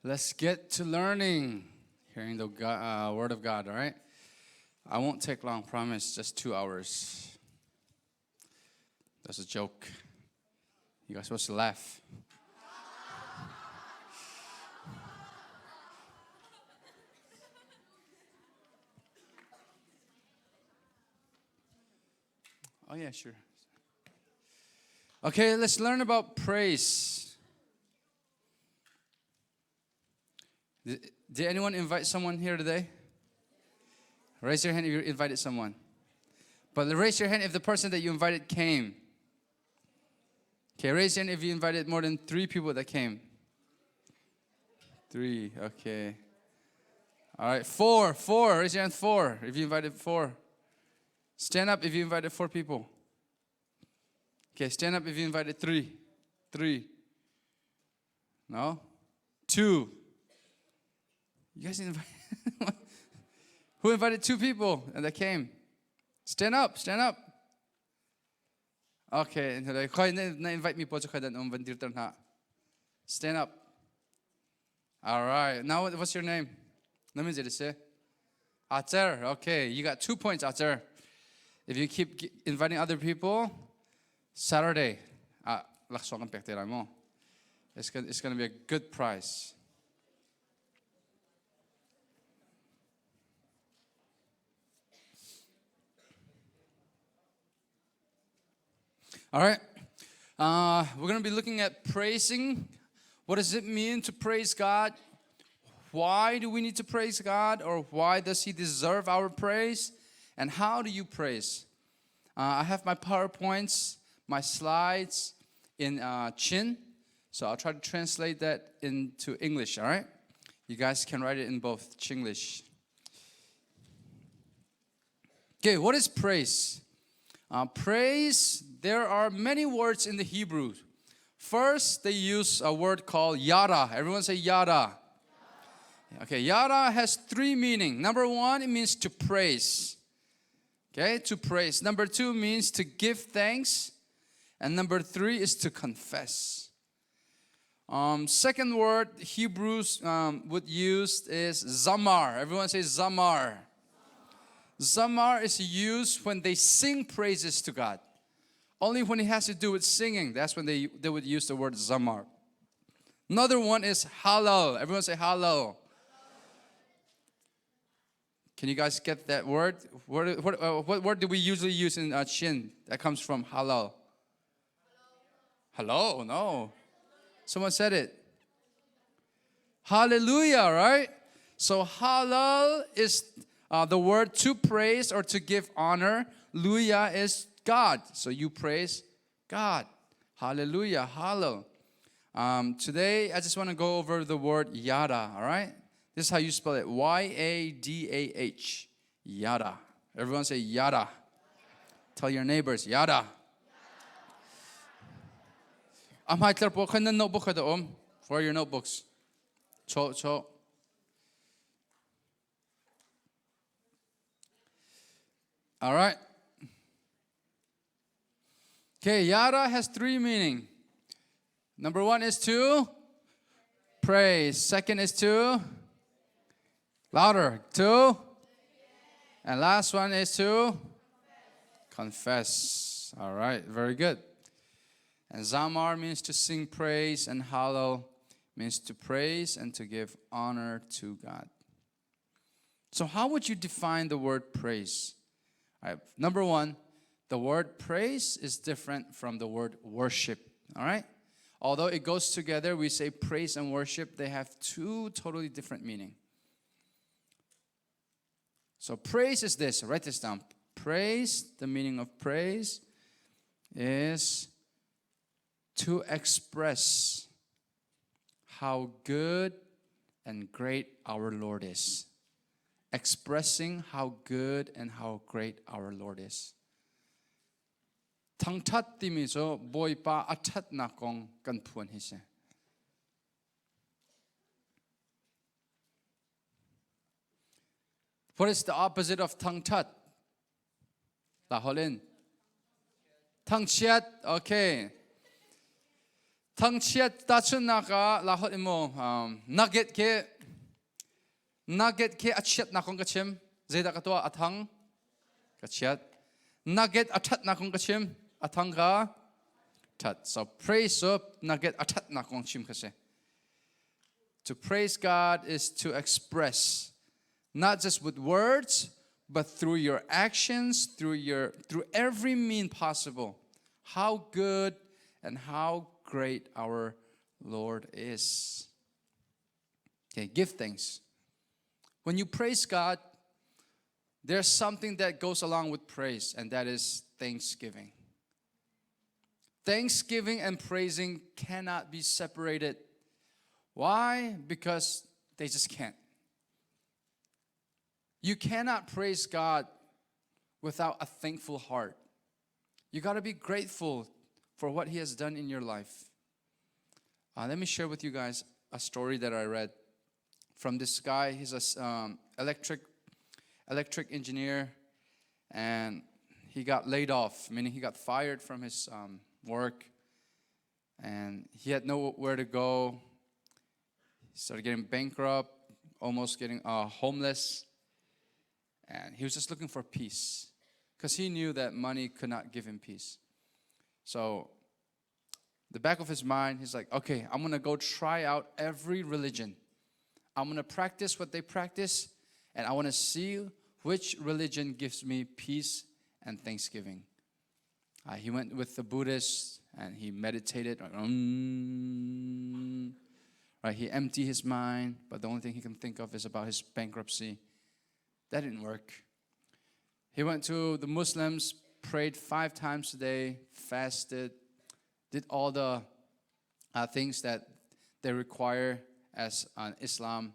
Let's get to learning, hearing the Word of God, all right? I won't take long, promise, just 2 hours. That's a joke. You guys are supposed to laugh. Oh, yeah, sure. Okay, let's learn about praise. Did anyone invite someone here today? Raise your hand if you invited someone. But raise your hand if the person that you invited came. Okay, raise your hand if you invited more than 3 people that came. 3, okay. All right, 4, raise your hand 4 if you invited 4. Stand up if you invited 4 people. Okay, stand up if you invited 3. No? 2. You guys invite Who invited 2 people and that came? Stand up. Okay, na-invite me po sa kada ng bandirtan ha. Stand up. All right. Now what's your name? Namin say? Ater. Okay, you got 2 points, Ater. If you keep inviting other people, Saturday, lakso ang pekteran mo. It's going to be a good prize. All right. We're going to be looking at praising. What does it mean to praise God? Why do we need to praise God? Or why does He deserve our praise? And how do you praise? I have my PowerPoints, my slides in Chin. So I'll try to translate that into English, all right? You guys can write it in both Chinglish. Okay, what is praise? Praise, there are many words in the Hebrew. First, they use a word called yada. Everyone say yada. Okay, yada has 3 meanings. Number 1, it means to praise. Okay, to praise. Number 2 means to give thanks. And number 3 is to confess. Second word Hebrews would use is zamar. Everyone say zamar. Zamar is used when they sing praises to God. Only when it has to do with singing, that's when they would use the word zamar. Another one is halal. Everyone say halal. Can you guys get that word? What word do we usually use in Chin that comes from halal? Hello? No. Someone said it. Hallelujah, right? So halal is the word to praise or to give honor. Luya is God. So you praise God. Hallelujah. Halal. Today, I just want to go over the word yada, all right? This is how you spell it. Y-A-D-A-H. Yada. Everyone say yada. Tell your neighbors, yada. Notebook for your notebooks. Cho. All right. Okay, yada has 3 meanings. Number 1 is to praise. Second is to louder. 2. And last one is to confess. All right, very good. And zamar means to sing praise, and halal means to praise and to give honor to God. So how would you define the word praise? All right, number 1, the word praise is different from the word worship. All right? Although it goes together, we say praise and worship, they have 2 totally different meanings. So praise is this. Write this down. Praise, the meaning of praise is to express how good and great our Lord is. Expressing how good and how great our Lord is. Thangthat timiso boy pa athat na kong kanpuan hise. What is the opposite of Thangthat? Laholin. Thangchat. Okay. Thangthat ta chun na ka la hot imo nugget ke achet na kong kachim zeda katwa athang kachet nugget athat na kong kachim athang ka tat. So praise up nugget athat na kong chim kase. To praise God is to express, not just with words, but through your actions, through every mean possible, how good and how great our Lord is. Okay, give thanks. When you praise God, there's something that goes along with praise, and that is thanksgiving. Thanksgiving and praising cannot be separated. Why? Because they just can't. You cannot praise God without a thankful heart. You got to be grateful for what He has done in your life. Let me share with you guys a story that I read from this guy. He's an electric engineer, and he got laid off, meaning he got fired from his work, and he had nowhere to go. He started getting bankrupt, almost getting homeless, and he was just looking for peace because he knew that money could not give him peace. So the back of his mind, he's like, okay, I'm going to go try out every religion. I'm going to practice what they practice, and I want to see which religion gives me peace and thanksgiving. He went with the Buddhists, and he meditated. Right, he emptied his mind, but the only thing he can think of is about his bankruptcy. That didn't work. He went to the Muslims, prayed 5 times a day, fasted, did all the things that they require as Islam.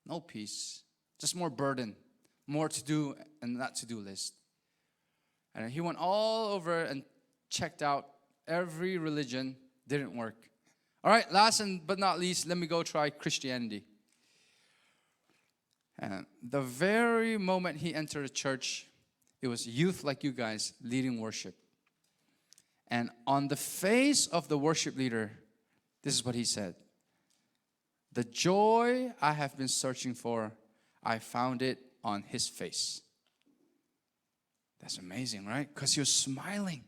No peace, just more burden, more to do and not to-do list. And he went all over and checked out every religion, didn't work. All right, last but not least, let me go try Christianity. And the very moment he entered a church, it was youth like you guys leading worship. And on the face of the worship leader, this is what he said. The joy I have been searching for, I found it on his face. That's amazing, right? Because he was smiling.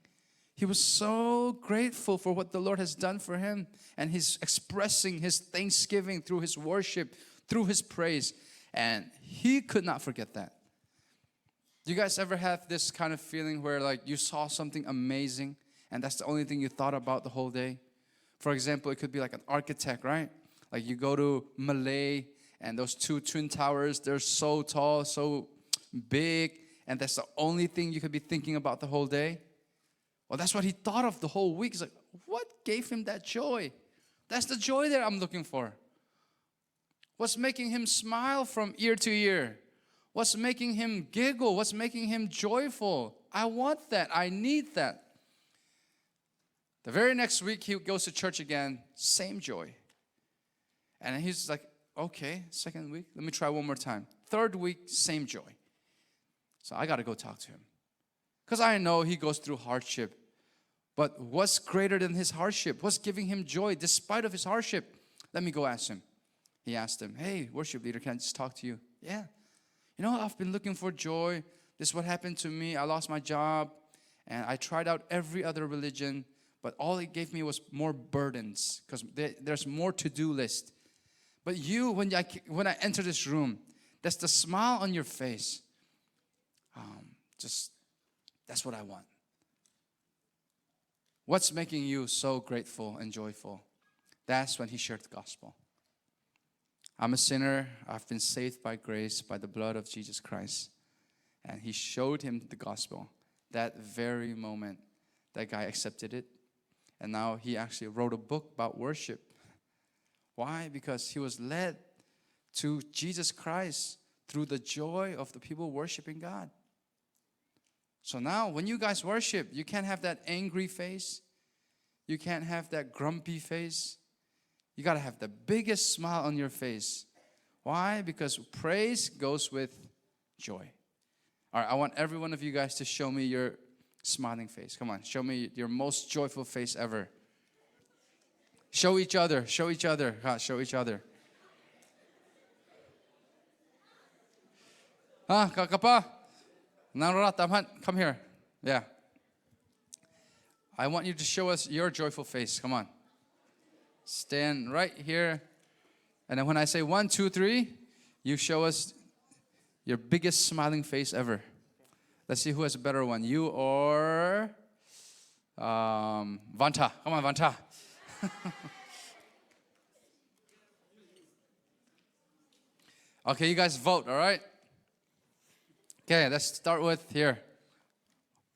He was so grateful for what the Lord has done for him. And he's expressing his thanksgiving through his worship, through his praise. And he could not forget that. Do you guys ever have this kind of feeling where like you saw something amazing and that's the only thing you thought about the whole day? For example, it could be like an architect, right? Like you go to Malay and those 2 twin towers, they're so tall, so big, and that's the only thing you could be thinking about the whole day. Well, that's what he thought of the whole week. He's like, what gave him that joy? That's the joy that I'm looking for. What's making him smile from ear to ear? What's making him giggle? What's making him joyful? I want that. I need that. The very next week, he goes to church again, same joy. And he's like, okay, second week, let me try one more time. Third week, same joy. So I got to go talk to him. Because I know he goes through hardship. But what's greater than his hardship? What's giving him joy despite of his hardship? Let me go ask him. He asked him, hey, worship leader, can I just talk to you? Yeah. You know, I've been looking for joy. This is what happened to me. I lost my job. And I tried out every other religion. But all it gave me was more burdens. Because there's more to-do list. But you, when I enter this room, that's the smile on your face. That's what I want. What's making you so grateful and joyful? That's when he shared the gospel. I'm a sinner. I've been saved by grace, by the blood of Jesus Christ. And he showed him the gospel. That very moment, that guy accepted it. And now he actually wrote a book about worship. Why? Because he was led to Jesus Christ through the joy of the people worshiping God. So now when you guys worship, you can't have that angry face. You can't have that grumpy face. You got to have the biggest smile on your face. Why? Because praise goes with joy. All right, I want every one of you guys to show me your smiling face. Come on, show me your most joyful face ever. Show each other. Show each other. Show each other. Kakapa. Narataman. Come here. Yeah. I want you to show us your joyful face. Come on. Stand right here. And then when I say 1, 2, 3, you show us your biggest smiling face ever. Let's see who has a better one. You or Vanta. Come on, Vanta. Okay, you guys vote, all right? Okay, let's start with here.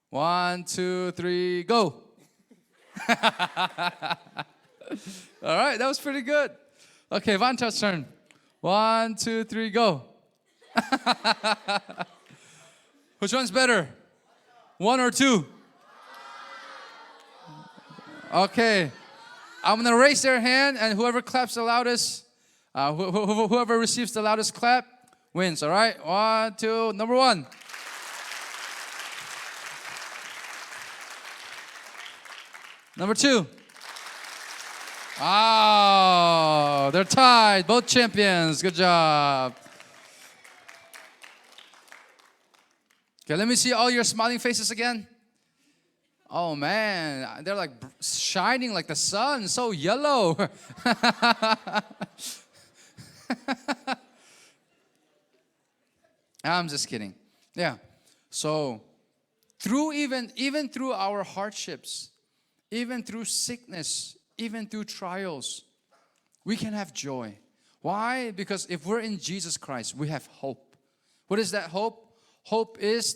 1, 2, 3, go. All right, that was pretty good. Okay, Vanta's turn. 1, 2, 3, go. Which one's better? 1 or 2? Okay. I'm going to raise their hand, and whoever claps the loudest, whoever receives the loudest clap wins, all right? 1, 2, number 1. Number 2. Oh, they're tied. Both champions. Good job. Okay, let me see all your smiling faces again. Oh, man. They're like shining like the sun. So yellow. I'm just kidding. Yeah. So, even through our hardships, even through sickness, even through trials, we can have joy. Why? Because if we're in Jesus Christ, we have hope. What is that hope? Hope is,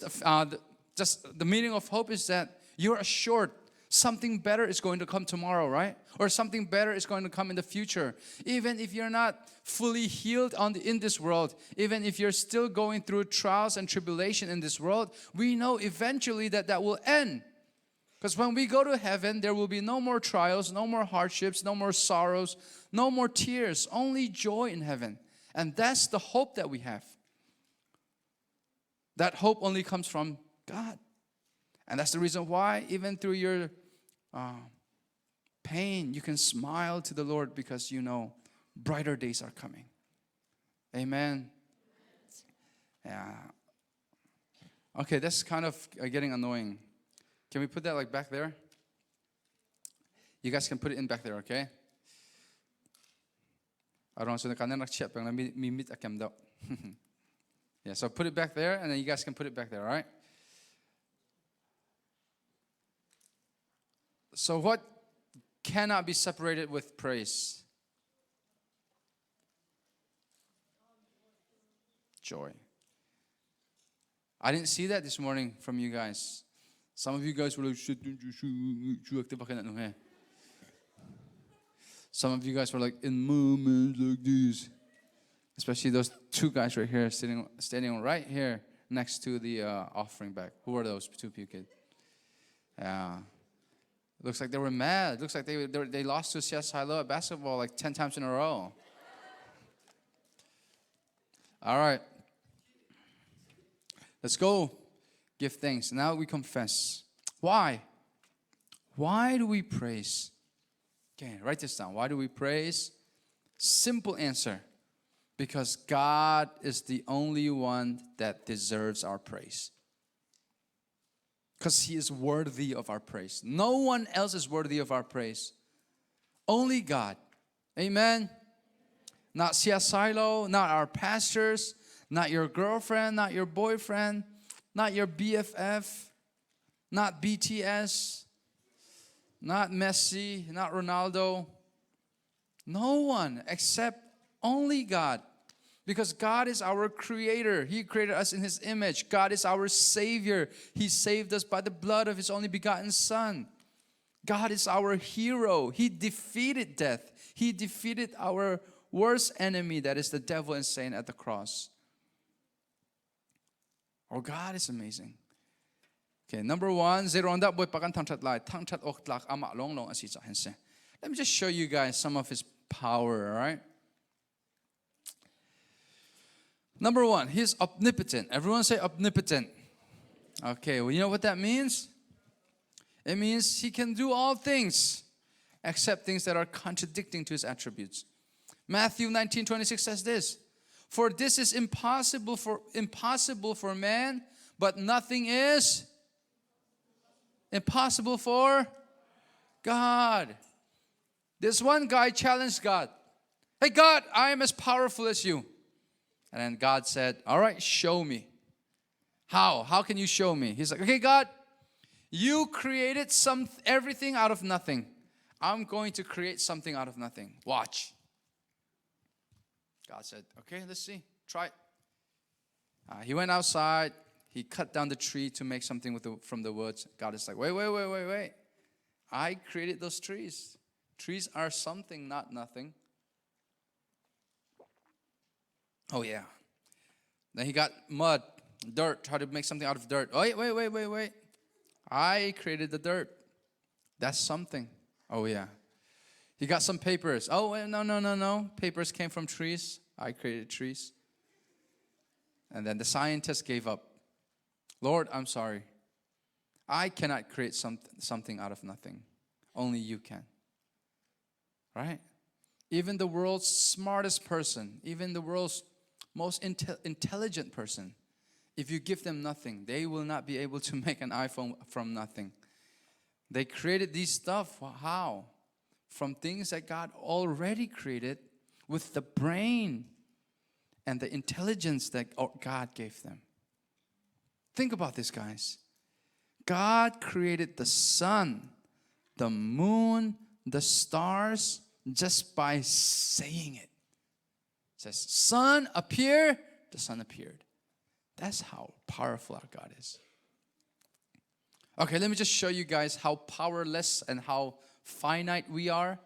just the meaning of hope is that you're assured something better is going to come tomorrow, right? Or something better is going to come in the future. Even if you're not fully healed in this world, even if you're still going through trials and tribulation in this world, we know eventually that will end. Because when we go to heaven, there will be no more trials, no more hardships, no more sorrows, no more tears, only joy in heaven. And that's the hope that we have. That hope only comes from God. And that's the reason why even through your pain, you can smile to the Lord because you know brighter days are coming. Amen. Yeah. Okay, that's kind of getting annoying. Can we put that like back there? You guys can put it in back there, okay? Yeah, so put it back there, and then you guys can put it back there, all right? So what cannot be separated with praise? Joy. I didn't see that this morning from you guys. Some of you guys were like, some of you guys were like, in moments like this. Especially those 2 guys right here, standing right here next to the offering bag. Who are those 2 people? Yeah. Looks like they were mad. Looks like they lost to Sailo at basketball like 10 times in a row. All right. Let's go. Give thanks. Now we confess. Why? Why do we praise? Okay, write this down. Why do we praise? Simple answer. Because God is the only one that deserves our praise. Because He is worthy of our praise. No one else is worthy of our praise. Only God. Amen. Not Sailo, not our pastors, not your girlfriend, not your boyfriend, not your BFF, not BTS, not Messi, not Ronaldo. No one except only God. Because God is our creator. He created us in His image. God is our Savior. He saved us by the blood of His only begotten Son. God is our hero. He defeated death. He defeated our worst enemy, that is the devil and Satan, at the cross. Our God is amazing. Okay, number 1, let me just show you guys some of His power, all right? Number 1, He's omnipotent. Everyone say omnipotent. Okay, well, you know what that means? It means He can do all things. accept things that are contradicting to his attributes. Matthew 19:26 says this, for this is impossible for man, but nothing is impossible for God. This one guy challenged God. Hey God, I am as powerful as you. And then God said, all right, show me. How? How can you show me? He's like, okay, God, you created everything out of nothing. I'm going to create something out of nothing. Watch. God said, okay, let's see. Try it. He went outside. He cut down the tree to make something from the woods. God is like, wait. I created those trees. Trees are something, not nothing. Oh, yeah. Then he got mud, dirt, tried to make something out of dirt. Oh, wait. I created the dirt. That's something. Oh, yeah. He got some papers. Oh, wait, no. Papers came from trees. I created trees. And then the scientist gave up. Lord, I'm sorry. I cannot create something out of nothing. Only you can. Right? Even the world's smartest person, even the world's most intelligent person, if you give them nothing, they will not be able to make an iPhone from nothing. They created these stuff. How? From things that God already created with the brain and the intelligence that God gave them. Think about this, guys. God created the sun, the moon, the stars, just by saying it. It says, sun, appear. The sun appeared. That's how powerful our God is. Okay, let me just show you guys how powerless and how finite we are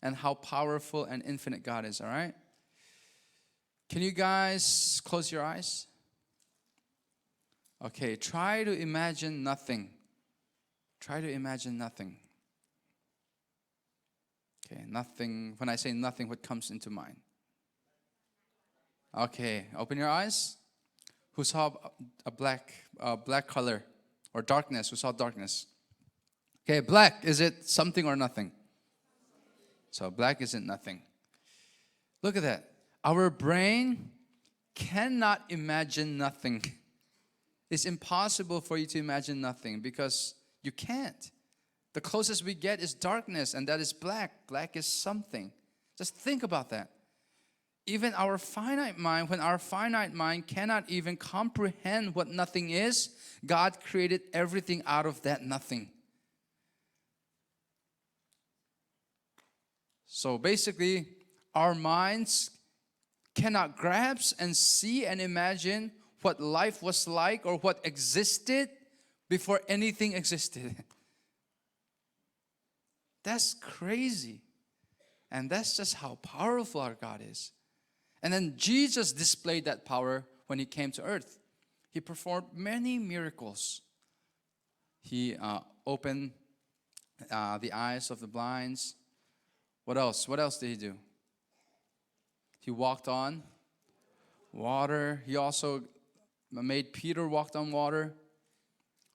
and how powerful and infinite God is, all right? Can you guys close your eyes? Okay, try to imagine nothing. Try to imagine nothing. Okay, nothing. When I say nothing, what comes into mind? Okay, open your eyes. Who saw a black color or darkness? Who saw darkness? Okay, black, is it something or nothing? So black isn't nothing. Look at that. Our brain cannot imagine nothing. It's impossible for you to imagine nothing because you can't. The closest we get is darkness, and that is black. Black is something. Just think about that. Even our finite mind, when our finite mind cannot even comprehend what nothing is, God created everything out of that nothing. So basically, our minds cannot grasp and see and imagine what life was like or what existed before anything existed. That's crazy. And that's just how powerful our God is. And then Jesus displayed that power when he came to earth. He performed many miracles. He opened the eyes of the blinds. What else? What else did he do? He walked on water. He also made Peter walk on water.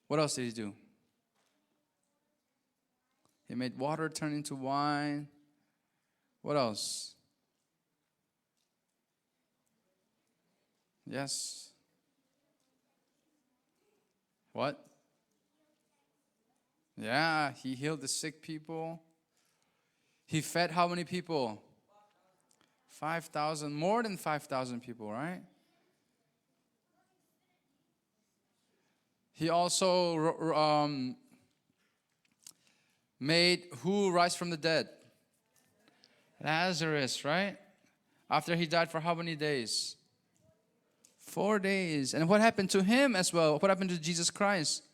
What else did he do? He made water turn into wine. What else? Yes. What? Yeah, he healed the sick people. He fed how many people? 5,000, more than 5,000 people, right? He also made who rise from the dead? Lazarus, right? After he died for how many days? 4 days. And what happened to him as well? What happened to Jesus Christ?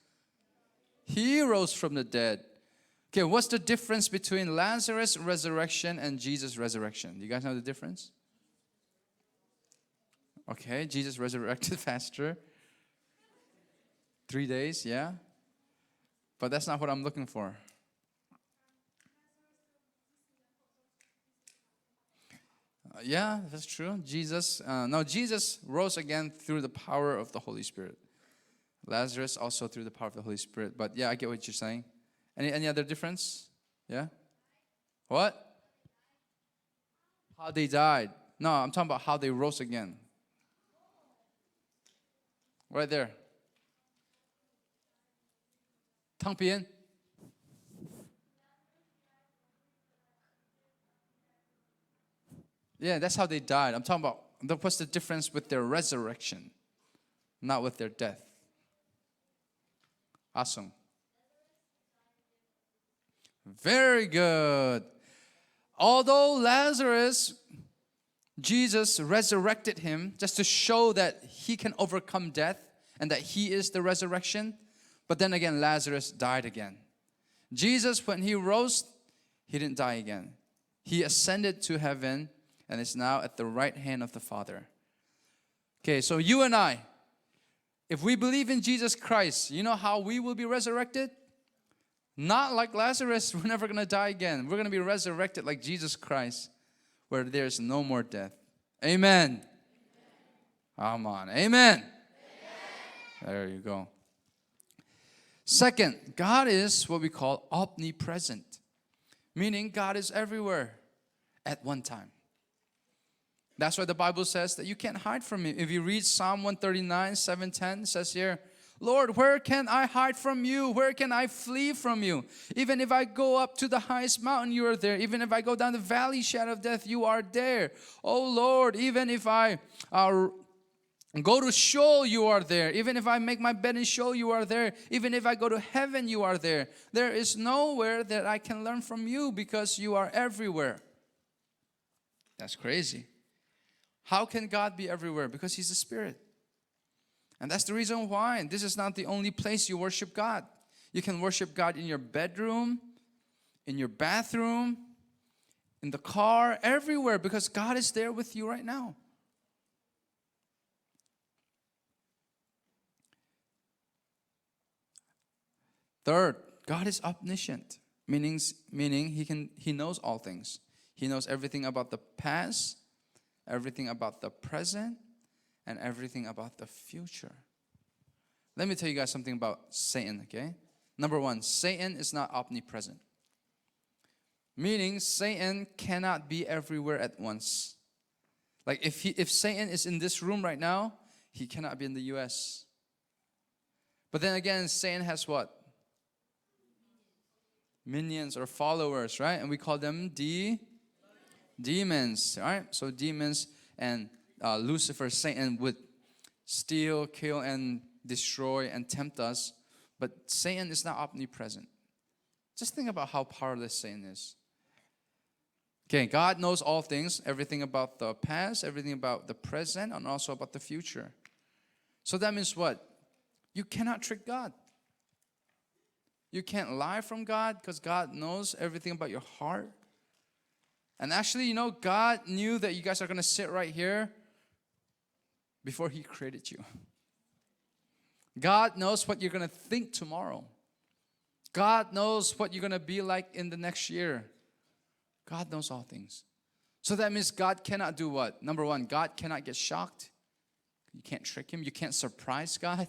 He rose from the dead. Okay, what's the difference between Lazarus' resurrection and Jesus' resurrection? Do you guys know the difference? Okay, Jesus resurrected faster. 3 days, yeah. But that's not what I'm looking for. Yeah, that's true. Jesus rose again through the power of the Holy Spirit. Lazarus also through the power of the Holy Spirit. But yeah, I get what you're saying. Any other difference? Yeah? What? How they died. No, I'm talking about how they rose again. Right there. Thangthat. Yeah, that's how they died. I'm talking about what's the difference with their resurrection, not with their death. Awesome. Very good. Although Lazarus, Jesus resurrected him just to show that he can overcome death and that he is the resurrection. But then again, Lazarus died again. Jesus, when he rose, he didn't die again. He ascended to heaven and is now at the right hand of the Father. Okay, so you and I, if we believe in Jesus Christ, you know how we will be resurrected? Not like Lazarus, we're never going to die again. We're going to be resurrected like Jesus Christ, where there's no more death. Amen. Come on. Amen. There you go. Second, God is what we call omnipresent, meaning God is everywhere at one time. That's why the Bible says that you can't hide from Him. If you read Psalm 139, 7-10, it says here, Lord, where can I hide from you? Where can I flee from you? Even if I go up to the highest mountain, you are there. Even if I go down the valley shadow of death, you are there. Oh Lord, even if I go to Sheol, you are there. Even if I make my bed in Sheol, you are there. Even if I go to heaven, you are there. There is nowhere that I can learn from you because you are everywhere. That's crazy. How can God be everywhere? Because He's a spirit. And that's the reason why this is not the only place you worship God. You can worship God in your bedroom, in your bathroom, in the car, everywhere, because God is there with you right now. Third, God is omniscient, meaning He knows all things. He knows everything about the past, everything about the present, and everything about the future. Let me tell you guys something about Satan, okay? Number one, Satan is not omnipresent. Meaning Satan cannot be everywhere at once. Like if Satan is in this room right now, he cannot be in the US. But then again, Satan has what? Minions or followers, right? And we call them demons, right? So demons and Lucifer, Satan, would steal, kill, and destroy and tempt us. But Satan is not omnipresent. Just think about how powerless Satan is. Okay, God knows all things, everything about the past, everything about the present, and also about the future. So that means what? You cannot trick God. You can't lie from God because God knows everything about your heart. And actually, you know, God knew that you guys are going to sit right here before He created you. God knows what you're going to think tomorrow. God knows what you're going to be like in the next year. God knows all things. So that means God cannot do what? Number one, God cannot get shocked. You can't trick Him. You can't surprise God.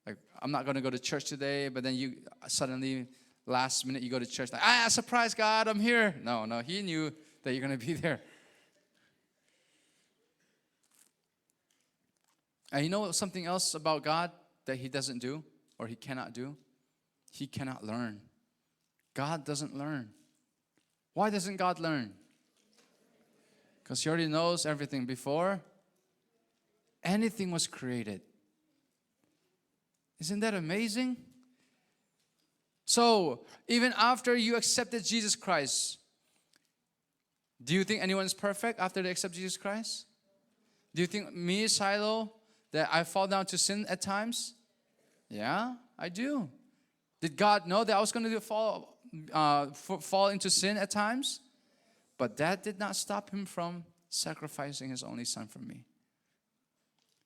Like I'm not going to go to church today, but then you suddenly, last minute, you go to church. Like, surprise God, I'm here. No, He knew that you're going to be there. And you know something else about God that He doesn't do or He cannot do? He cannot learn. God doesn't learn. Why doesn't God learn? Because He already knows everything before anything was created. Isn't that amazing? So, even after you accepted Jesus Christ, do you think anyone's perfect after they accept Jesus Christ? Do you think me, Sailo, that I fall down to sin at times? Yeah, I do. Did God know that I was going to fall into sin at times? But that did not stop Him from sacrificing His only Son for me.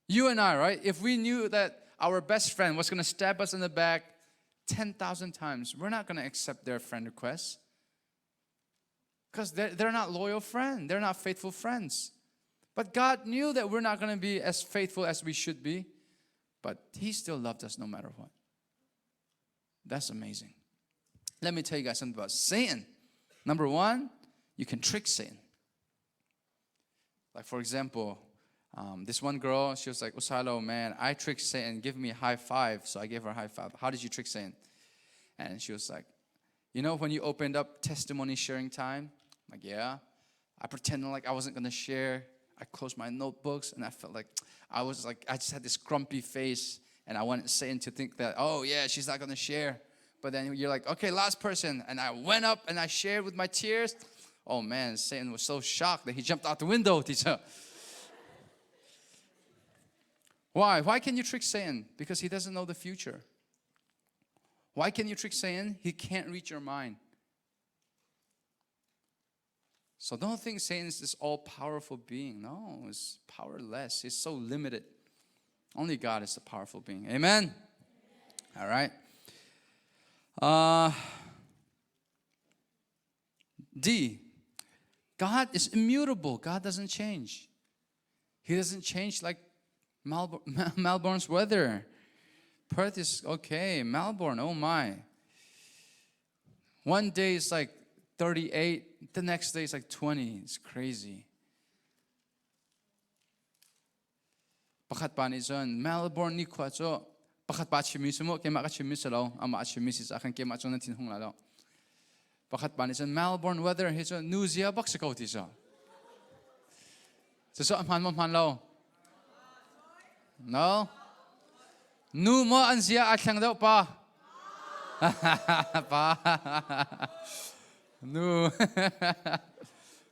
You and I, right? If we knew that our best friend was going to stab us in the back 10,000 times, we're not going to accept their friend request. Because they're not loyal friends. They're not faithful friends. But God knew that we're not going to be as faithful as we should be. But He still loved us no matter what. That's amazing. Let me tell you guys something about Satan. Number one, you can trick Satan. Like for example, this one girl, she was like, Sailo, man, I tricked Satan. Give me a high five. So I gave her a high five. How did you trick Satan? And she was like, you know when you opened up testimony sharing time? I'm like, yeah. I pretended like I wasn't going to share. I closed my notebooks and I felt like I just had this grumpy face. And I wanted Satan to think that, oh yeah, she's not going to share. But then you're like, okay, last person. And I went up and I shared with my tears. Oh man, Satan was so shocked that he jumped out the window, teacher. Why? Why can you trick Satan? Because he doesn't know the future. Why can you trick Satan? He can't reach your mind. So don't think Satan is this all-powerful being. No, he's powerless. He's so limited. Only God is the powerful being. Amen? All right. D. God is immutable. God doesn't change. He doesn't change like Melbourne's weather. Perth is okay. Melbourne, oh my. One day it's like 38. The next day it's like 20. It's crazy. Pakat pa ni John, Melbourne ni kwa cho. Pakat pa chimi sumo ke maka chimi salo. Ama chimi si akan ke ma chon tin hong la lo. Pakat pa ni John, Melbourne weather he cho Nuzia baksikau ti so. So man lo. No? Nu mo anzia akyang daw pa. Pa. Nu.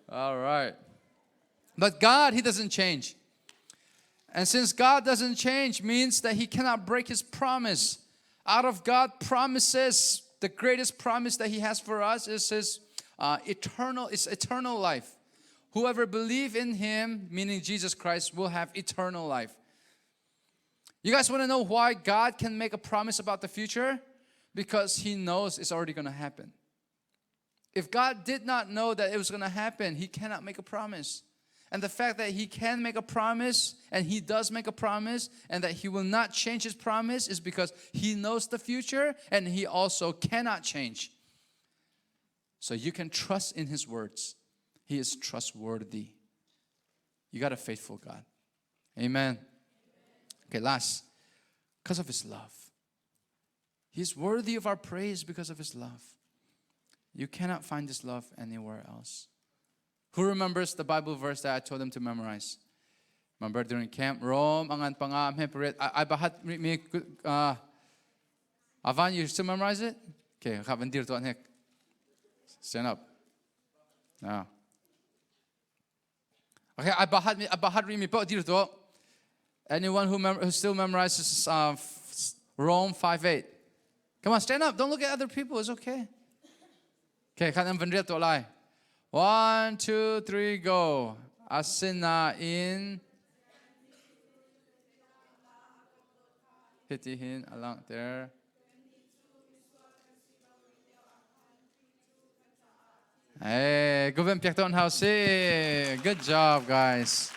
All right. But God, He doesn't change. And since God doesn't change means that He cannot break His promise. Out of God promises, the greatest promise that He has for us is His eternal life. Whoever believes in Him, meaning Jesus Christ, will have eternal life. You guys want to know why God can make a promise about the future? Because He knows it's already going to happen. If God did not know that it was going to happen, He cannot make a promise. And the fact that He can make a promise, and He does make a promise, and that He will not change His promise is because He knows the future, and He also cannot change. So you can trust in His words. He is trustworthy. You got a faithful God. Amen. Okay, last. Because of His love. He's worthy of our praise because of His love. You cannot find this love anywhere else. Who remembers the Bible verse that I told them to memorize? Remember during camp, Rome, angan panga, I bahat me, Avan, you still memorize it? Okay, kabandir to anek. Stand up. Now. Okay, I bahat me po dir to. Anyone who still memorizes Rome 5:8? Come on, stand up. Don't look at other people. It's okay. Okay, kanang vandria to lai. 1, 2, 3, go. Asina in. Hitihin along there. Hey, Guven Piakton House. Good job, guys.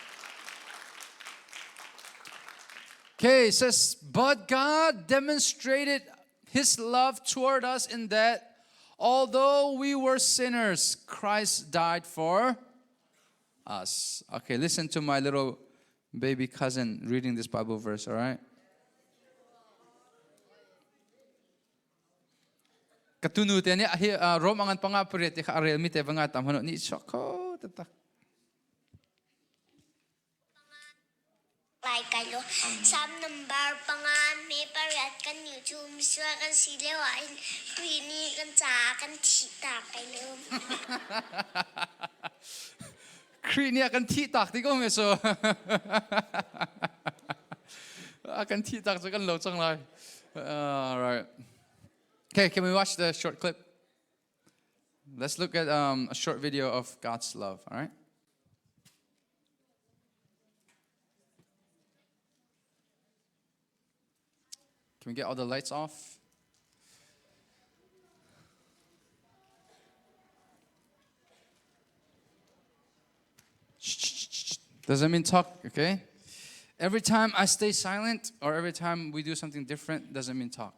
Okay, it says, but God demonstrated His love toward us in that although we were sinners, Christ died for us. Okay, listen to my little baby cousin reading this Bible verse, all right? Katunute ni Rome angan pangapurit ka arel mite bangatam hano ni soko tatak. Lại cái lo sam number pangan me pariat kan YouTube miswa kan silewa in prini kan cha kan thita cái lo. Krini akan thitak ti ko meso. Akan thitak so kan lo chang lai. All right. Okay, can we watch the short clip? Let's look at a short video of God's love, all right? Can we get all the lights off? Shh. Doesn't mean talk, okay? Every time I stay silent or every time we do something different doesn't mean talk.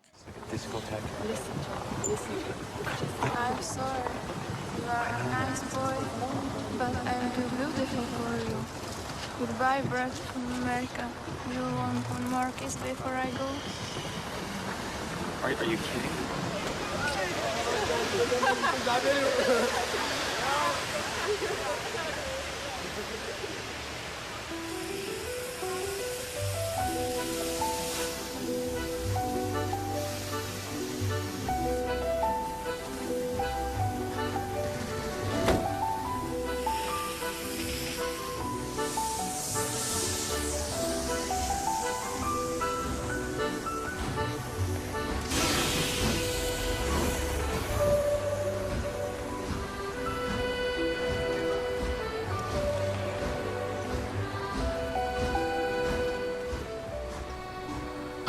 Discotheque. Listen. I'm sorry. You are a nice boy, but I'm too beautiful for you. Goodbye, Brad from America. You want one more kiss before I go? Are you kidding?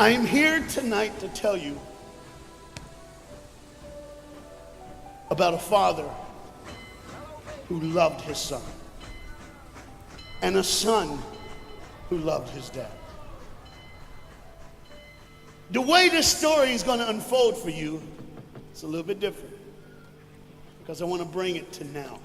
I'm here tonight to tell you about a father who loved his son and a son who loved his dad. The way this story is going to unfold for you, it's a little bit different because I want to bring it to now.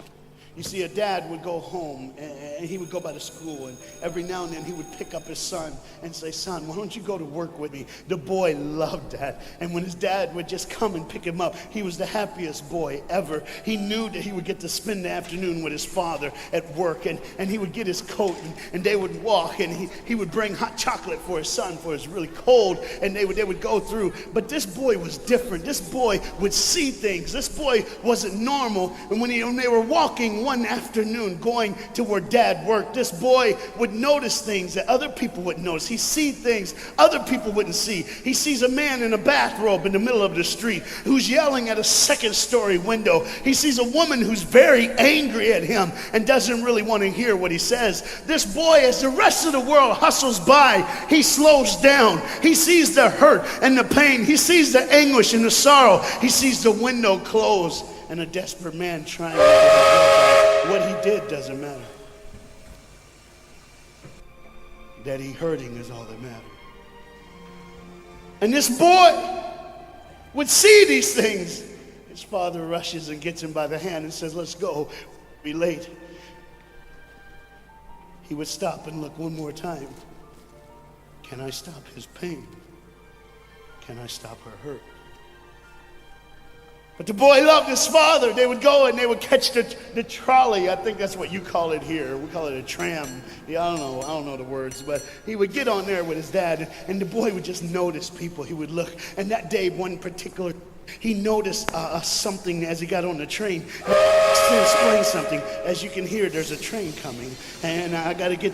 You see, a dad would go home and he would go by the school, and every now and then he would pick up his son and say, "Son, why don't you go to work with me?" The boy loved that. And when his dad would just come and pick him up, he was the happiest boy ever. He knew that he would get to spend the afternoon with his father at work, and he would get his coat and they would walk, and he would bring hot chocolate for his son, for it's really cold, and they would go through. But this boy was different. This boy would see things. This boy wasn't normal. And when they were walking one afternoon going to where dad worked, this boy would notice things that other people wouldn't notice. He see things other people wouldn't see. He sees a man in a bathrobe in the middle of the street who's yelling at a second-story window. He sees a woman who's very angry at him and doesn't really want to hear what he says. This boy, as the rest of the world hustles by, he slows down. He sees the hurt and the pain. He sees the anguish and the sorrow. He sees the window close and a desperate man trying to get his love out. What he did doesn't matter. That he hurting is all that matters. And this boy would see these things. His father rushes and gets him by the hand and says, "Let's go. We'll be late." He would stop and look one more time. Can I stop his pain? Can I stop her hurt? But the boy loved his father. They would go and they would catch the trolley. I think that's what you call it here. We call it a tram. Yeah, I don't know the words, but he would get on there with his dad, and the boy would just notice people. He would look, and that day, one particular, he noticed something as he got on the train. To explain something, as you can hear, there's a train coming, and I got to get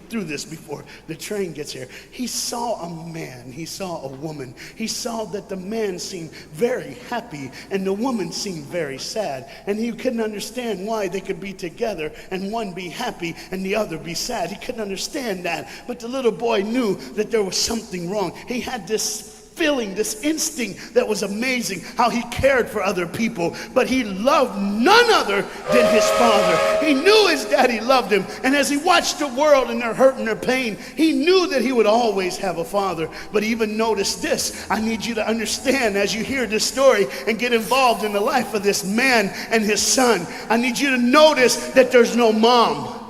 through this before the train gets here. He saw a man, he saw a woman. He saw that the man seemed very happy and the woman seemed very sad, and he couldn't understand why they could be together and one be happy and the other be sad. He couldn't understand that, but the little boy knew that there was something wrong. He had this feeling, this instinct that was amazing, how he cared for other people, but he loved none other than his father. He knew his daddy loved him, and as he watched the world and their hurt and their pain, he knew that he would always have a father. But even notice this, I need you to understand as you hear this story and get involved in the life of this man and his son, I need you to notice that there's no mom.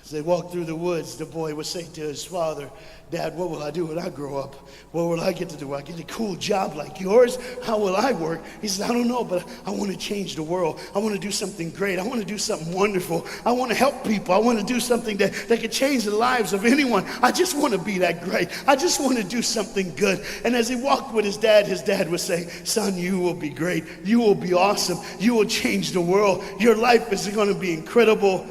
As they walked through the woods, the boy would say to his father, "Dad, what will I do when I grow up? What will I get to do? Will I get a cool job like yours? How will I work?" He says, "I don't know, but I want to change the world. I want to do something great. I want to do something wonderful. I want to help people. I want to do something that could change the lives of anyone. I just want to be that great. I just want to do something good." And as he walked with his dad would say, "Son, you will be great. You will be awesome. You will change the world. Your life is going to be incredible."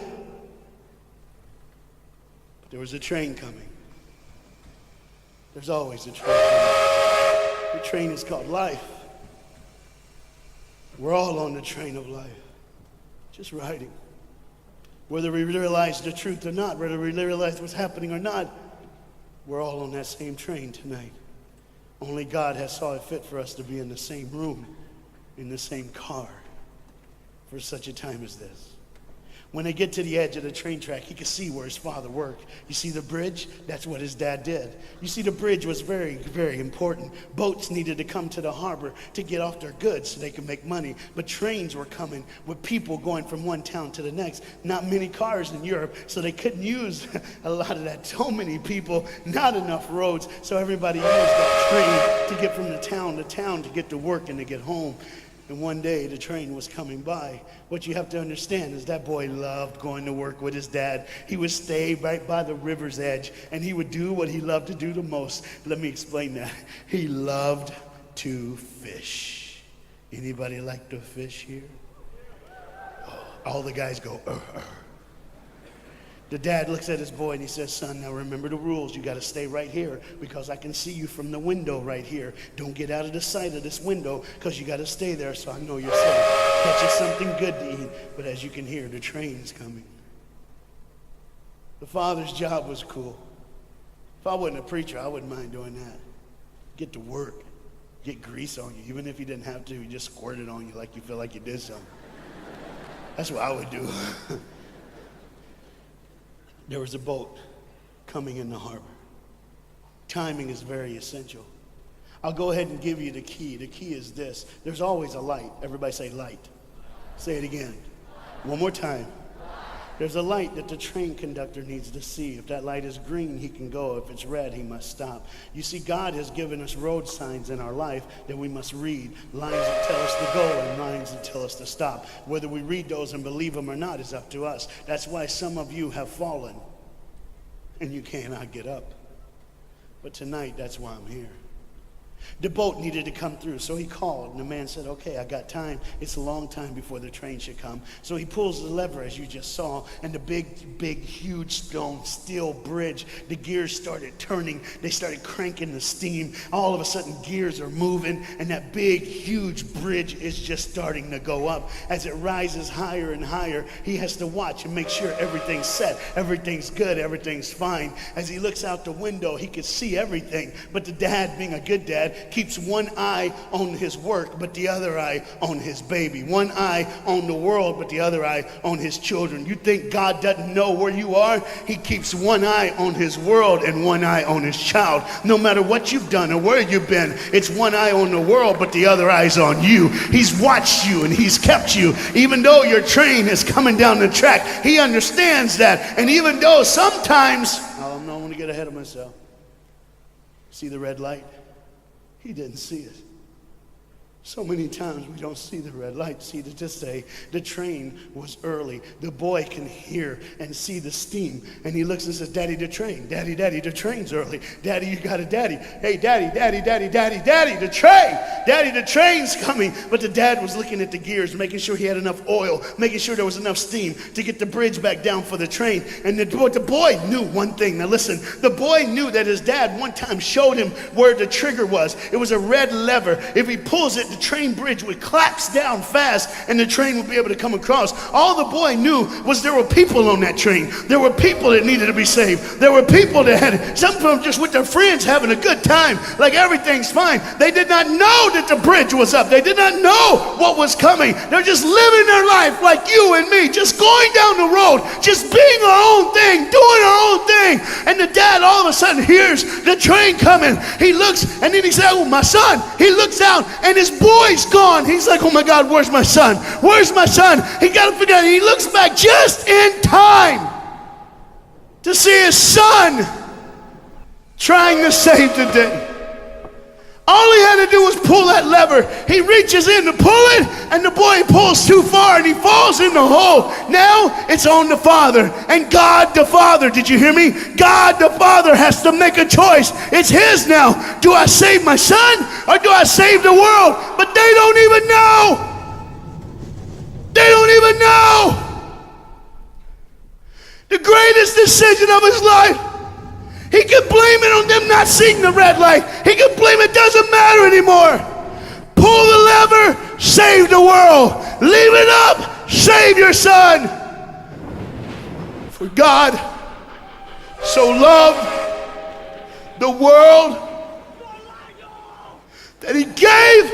But there was a train coming. There's always a train coming. The train is called life. We're all on the train of life, just riding. Whether we realize the truth or not, whether we realize what's happening or not, we're all on that same train tonight. Only God has saw it fit for us to be in the same room, in the same car, for such a time as this. When they get to the edge of the train track, he could see where his father worked. You see the bridge? That's what his dad did. You see, the bridge was very, very important. Boats needed to come to the harbor to get off their goods so they could make money. But trains were coming with people going from one town to the next. Not many cars in Europe, so they couldn't use a lot of that. So many people, not enough roads, so everybody used that train to get from the town to town to get to work and to get home. And one day the train was coming by. What you have to understand is that boy loved going to work with his dad. He would stay right by the river's edge, and he would do what he loved to do the most. Let me explain that. He loved to fish. Anybody like to fish here? Oh, all the guys go, The dad looks at his boy and he says, son, now remember the rules. You got to stay right here because I can see you from the window right here. Don't get out of the sight of this window because you got to stay there so I know you're safe. Get you something good to eat. But as you can hear, the train's coming. The father's job was cool. If I wasn't a preacher, I wouldn't mind doing that. Get to work. Get grease on you. Even if you didn't have to, you just squirt it on you like you feel like you did something. That's what I would do. There was a boat coming in the harbor. Timing is very essential. I'll go ahead and give you the key. The key is this. There's always a light. Everybody say light. Say it again. One more time. There's a light that the train conductor needs to see. If that light is green, he can go. If it's red, he must stop. You see, God has given us road signs in our life that we must read. Lines that tell us to go and lines that tell us to stop. Whether we read those and believe them or not is up to us. That's why some of you have fallen and you cannot get up. But tonight, that's why I'm here. The boat needed to come through, so he called, and the man said, okay, I got time. It's a long time before the train should come. So he pulls the lever, as you just saw, and the big, huge stone steel bridge, the gears started turning. They started cranking the steam. All of a sudden, gears are moving, and that big, huge bridge is just starting to go up. As it rises higher and higher, he has to watch and make sure everything's set, everything's good, everything's fine. As he looks out the window, he could see everything, but the dad, being a good dad, keeps one eye on his work, but the other eye on his baby. One eye on the world, but the other eye on his children. You think God doesn't know where you are? He keeps one eye on his world and one eye on his child. No matter what you've done or where you've been, it's one eye on the world, but the other eye's on you. He's watched you and he's kept you. Even though your train is coming down the track, he understands that. And even though sometimes, I'm not going to get ahead of myself. See the red light? He didn't see it. So many times we don't see the red light. See, to just say the train was early. The boy can hear and see the steam. And he looks and says, Daddy, the train. Daddy, the train's early. Daddy, you got a daddy. Hey, Daddy, the train. Daddy, the train's coming. But the dad was looking at the gears, making sure he had enough oil, making sure there was enough steam to get the bridge back down for the train. And the boy knew one thing. Now listen, the boy knew that his dad one time showed him where the trigger was. It was a red lever. If he pulls it, the train bridge would collapse down fast and the train would be able to come across. All the boy knew was there were people on that train. There were people that needed to be saved. There were people that had, some of them just with their friends having a good time, like everything's fine. They did not know that the bridge was up. They did not know what was coming. They're just living their life like you and me, just going down the road, just being our own thing, doing our own thing. And the dad all of a sudden hears the train coming. He looks and then he said, oh, my son. He looks out and his boy's gone. He's like, oh my God, where's my son? Where's my son? He got to figure out. He looks back just in time to see his son trying to save the day. All he had to do was pull that lever. He reaches in to pull it, and the boy pulls too far, and he falls in the hole. Now it's on the father. And God the Father, did you hear me? God the Father has to make a choice. It's his now. Do I save my son, or do I save the world? But they don't even know. They don't even know. The greatest decision of his life. He could blame it on them not seeing the red light. He could blame it doesn't matter anymore. Pull the lever, save the world. Leave it up, save your son. For God so loved the world that he gave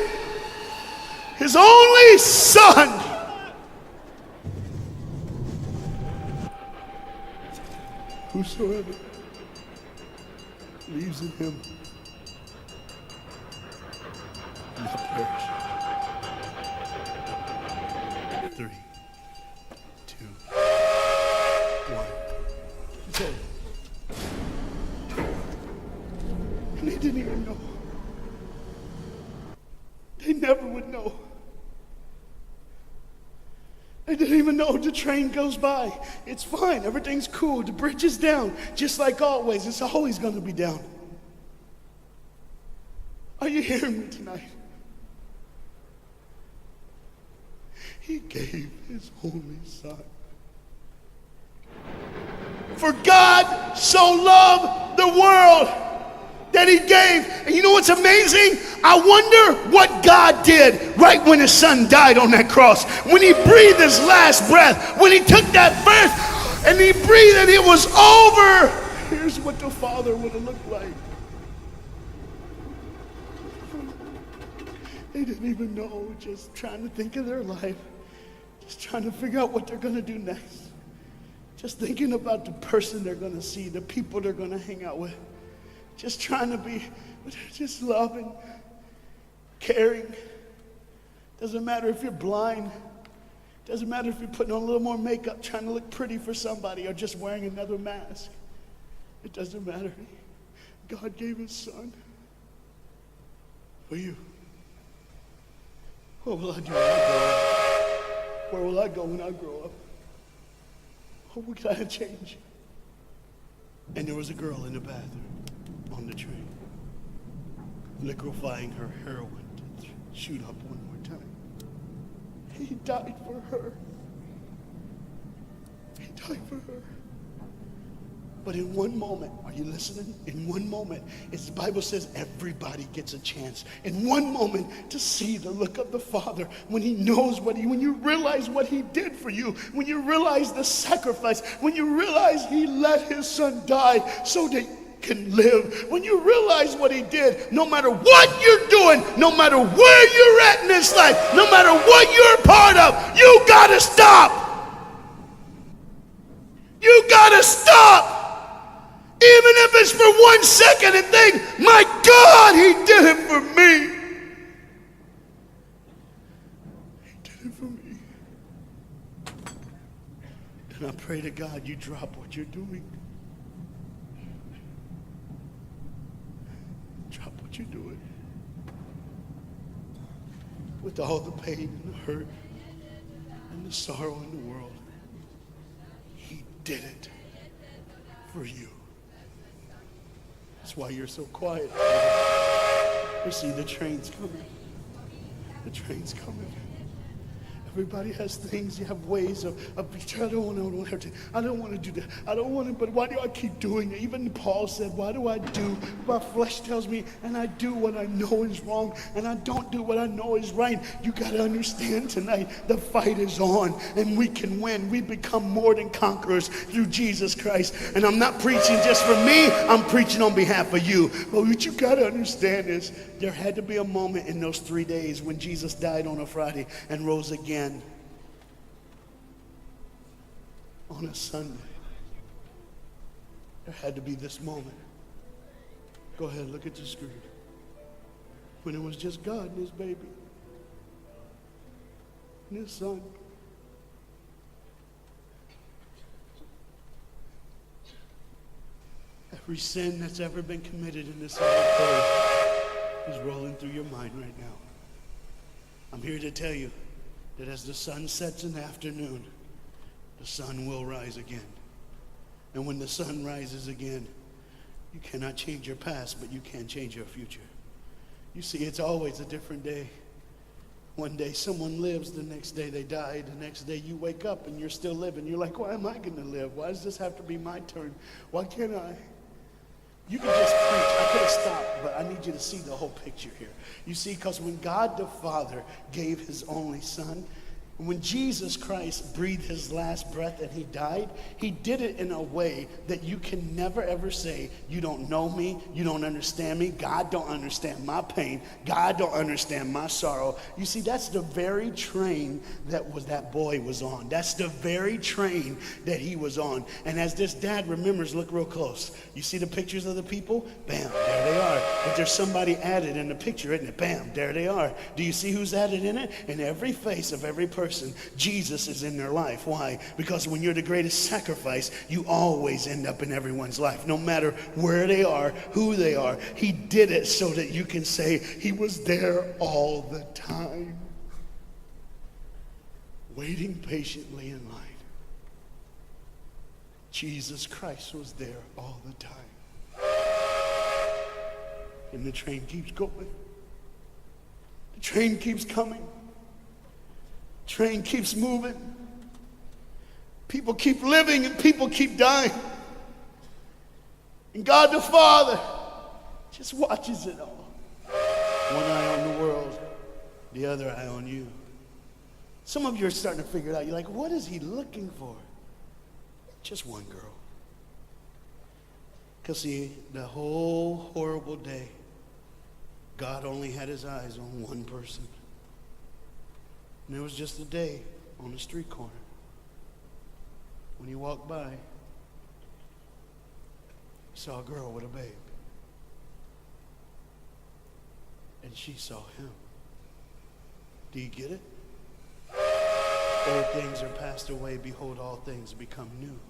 his only son, whosoever believes in him will not perish. 3, 2, 1. So, and they didn't even know. They never would know. They didn't even know the train goes by. It's fine. Everything's cool. The bridge is down. Just like always. It's always going to be down. Are you hearing me tonight? He gave his only son. For God so loved the world that he gave. And you know what's amazing? I wonder what God did right when his son died on that cross. When he breathed his last breath. When he took that breath and he breathed and it was over. Here's what the Father would have looked like. They didn't even know, just trying to think of their life. Just trying to figure out what they're going to do next. Just thinking about the person they're going to see, the people they're going to hang out with. Just trying to be, just loving, caring. Doesn't matter if you're blind. Doesn't matter if you're putting on a little more makeup, trying to look pretty for somebody, or just wearing another mask. It doesn't matter. God gave his son for you. What will I do when I grow up? Where will I go when I grow up? What can I change? And there was a girl in the bathroom on the train, liquefying her heroin to shoot up one more time. He died for her. He died for her. But in one moment, are you listening? In one moment, as the Bible says, everybody gets a chance. In one moment to see the look of the Father when he knows when you realize what he did for you, when you realize the sacrifice, when you realize he let his son die so that you can live, when you realize what he did, no matter what you're doing, no matter where you're at in this life, no matter what you're a part of, you gotta stop. You gotta stop. Even if it's for 1 second and think, my God, he did it for me. He did it for me. And I pray to God you drop what you're doing. Drop what you're doing. With all the pain and the hurt and the sorrow in the world, he did it for you. That's why you're so quiet. You see, the train's coming. The train's coming. Everybody has things. You have ways of I don't want to do that. I don't want to, but why do I keep doing it? Even Paul said, why do I do? My flesh tells me, and I do what I know is wrong, and I don't do what I know is right. You got to understand tonight, the fight is on, and we can win. We become more than conquerors through Jesus Christ. And I'm not preaching just for me. I'm preaching on behalf of you. But what you got to understand is, there had to be a moment in those 3 days when Jesus died on a Friday and rose again on a Sunday. There had to be this moment. Go ahead, look at the screen. When it was just God and his baby and his son. Every sin that's ever been committed in this earth is rolling through your mind right now. I'm here to tell you that as the sun sets in the afternoon, the sun will rise again. And when the sun rises again, you cannot change your past, but you can change your future. You see, it's always a different day. One day someone lives, the next day they die, the next day you wake up and you're still living. You're like, why am I going to live? Why does this have to be my turn? Why can't I? You can just preach. I could have stopped, but I need you to see the whole picture here. You see, because when God the Father gave his only son, When Jesus Christ breathed his last breath and he died, he did it in a way that you can never ever say, you don't know me, you don't understand me, God don't understand my pain, God don't understand my sorrow. You see, that's the very train that boy was on. That's the very train that he was on. And as this dad remembers, look real close. You see the pictures of the people? Bam, there they are. But there's somebody added in the picture, isn't it? Bam, there they are. Do you see who's added in it? In every face of every person, Jesus is in their life. Why? Because when you're the greatest sacrifice, you always end up in everyone's life, no matter where they are, who they are. He did it so that you can say he was there all the time, waiting patiently in line. Jesus Christ was there all the time. And the train keeps going. The train keeps coming. Train keeps moving. People keep living and people keep dying. And God the Father just watches it all. One eye on the world, the other eye on you. Some of you are starting to figure it out. You're like, what is he looking for? Just one girl. Because see, the whole horrible day, God only had his eyes on one person. And it was just a day on the street corner. When he walked by, he saw a girl with a babe. And she saw him. Do you get it? Old things are passed away. Behold, all things become new.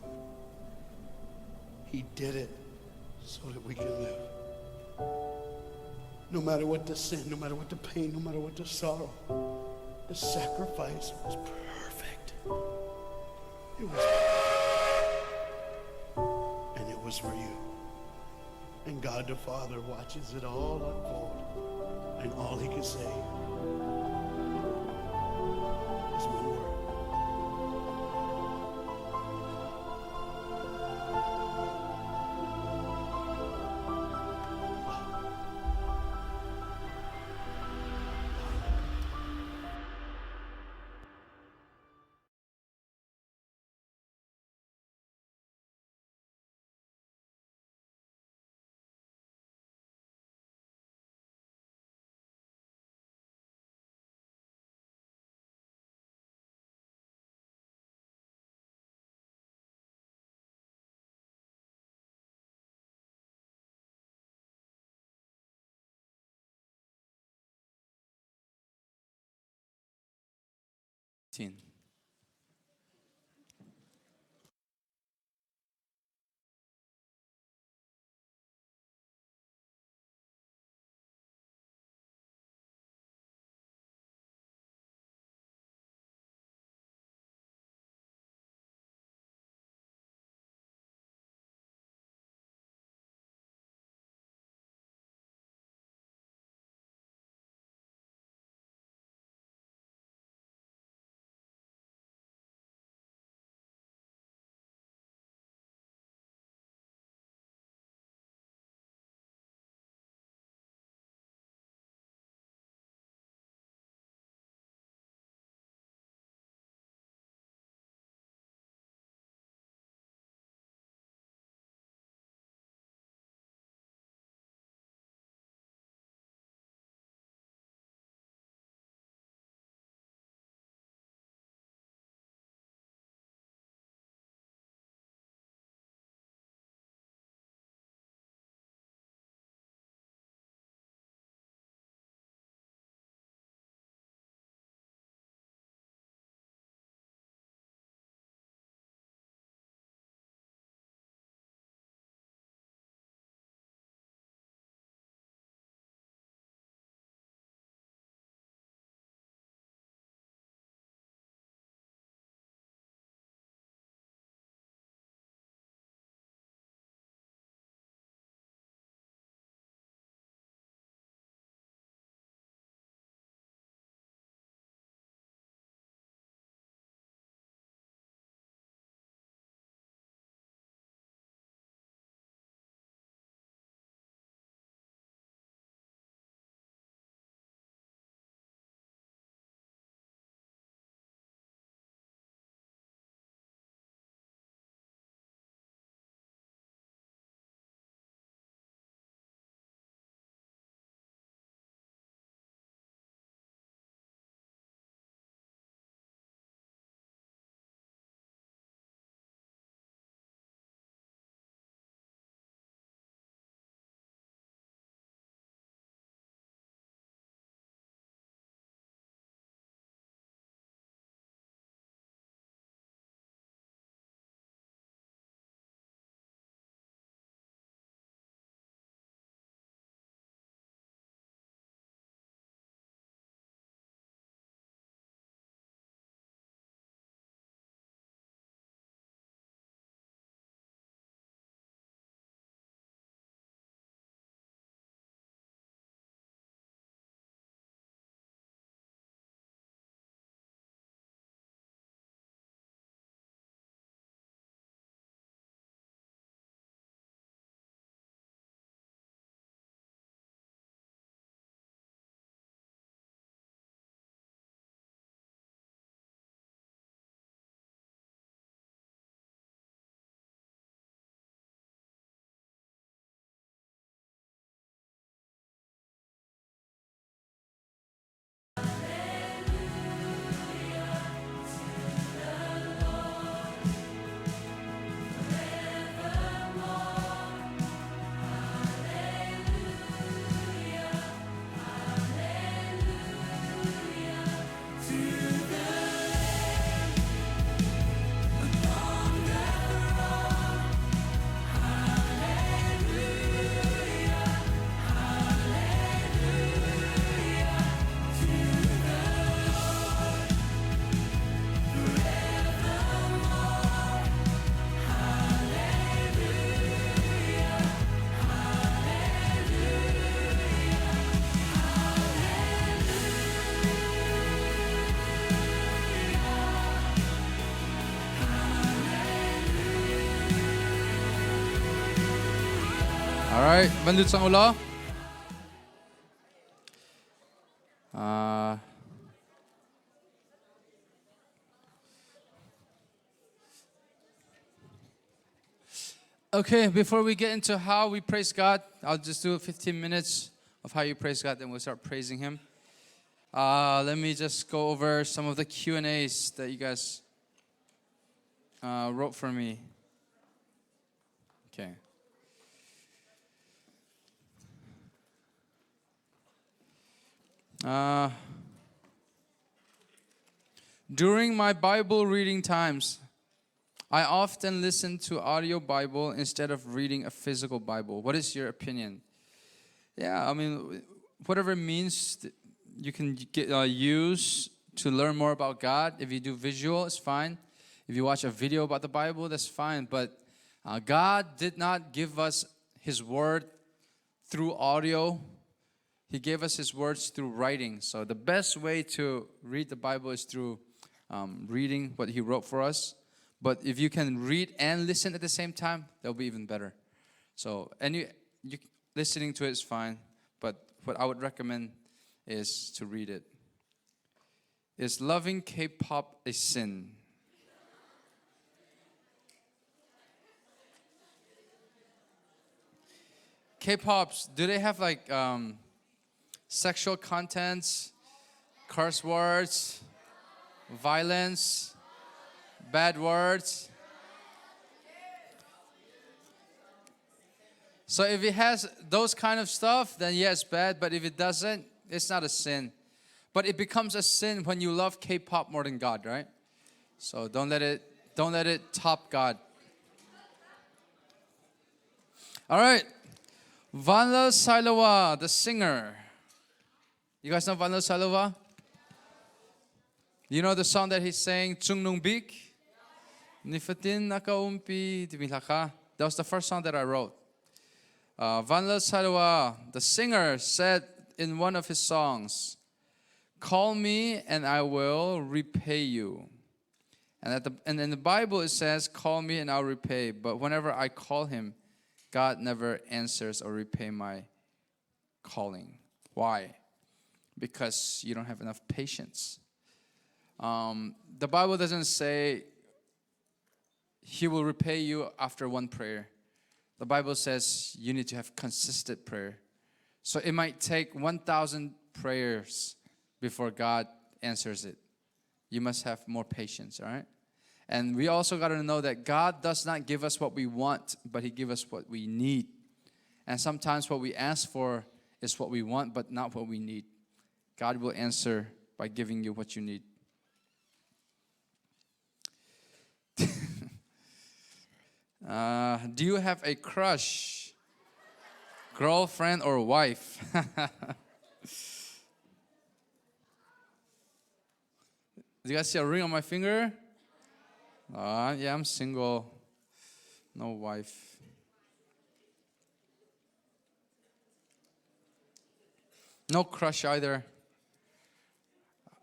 He did it so that we can live. No matter what the sin, no matter what the pain, no matter what the sorrow, the sacrifice was perfect. It was perfect. And it was for you. And God the Father watches it all unfold. And all he can say is one word. Alright, bandut sa ulo. Uh, okay, before we get into how we praise God, I'll just do 15 minutes of how you praise God, then we'll start praising Him. Let me just go over some of the Q&As that you guys wrote for me. Okay. During my Bible reading times, I often listen to audio Bible instead of reading a physical Bible. What is your opinion? Yeah, I mean, whatever it means you can use to learn more about God. If you do visual, it's fine. If you watch a video about the Bible, that's fine. But God did not give us His Word through audio. He gave us His words through writing. So the best way to read the Bible is through reading what He wrote for us. But if you can read and listen at the same time, that'll be even better. So listening to it is fine. But what I would recommend is to read it. Is loving K-pop a sin? K-pops, do they have like sexual contents, curse words, violence, bad words? So if it has those kind of stuff, then yes, bad. But if it doesn't, it's not a sin. But it becomes a sin when you love K-pop more than God, right? So don't let it top God. All right. Vanla Sailowa, the singer. You guys know Vanla Sailowa? You know the song that he sang, Chung Nung Bik? Nifatin Nakaumpi Dimilaka. That was the first song that I wrote. Vanla Sailowa, the singer, said in one of his songs, "Call me and I will repay you." And in the Bible it says, "Call me and I'll repay." But whenever I call Him, God never answers or repay my calling. Why? Because you don't have enough patience. The Bible doesn't say He will repay you after one prayer. The Bible says you need to have consistent prayer. So it might take 1,000 prayers before God answers it. You must have more patience, all right? And we also got to know that God does not give us what we want, but He gives us what we need. And sometimes what we ask for is what we want, but not what we need. God will answer by giving you what you need. Do you have a crush, girlfriend, or wife? Do you guys see a ring on my finger? Yeah, I'm single. No wife. No crush either.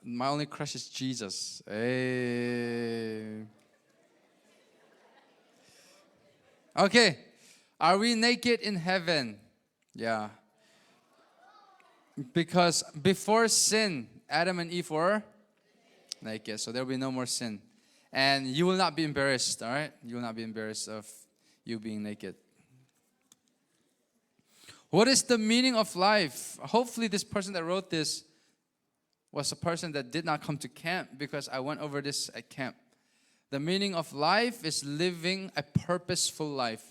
My only crush is Jesus. Hey. Okay. Are we naked in heaven? Yeah. Because before sin, Adam and Eve were naked. So there will be no more sin. And you will not be embarrassed, all right? You will not be embarrassed of you being naked. What is the meaning of life? Hopefully this person that wrote this was a person that did not come to camp, because I went over this at camp. The meaning of life is living a purposeful life.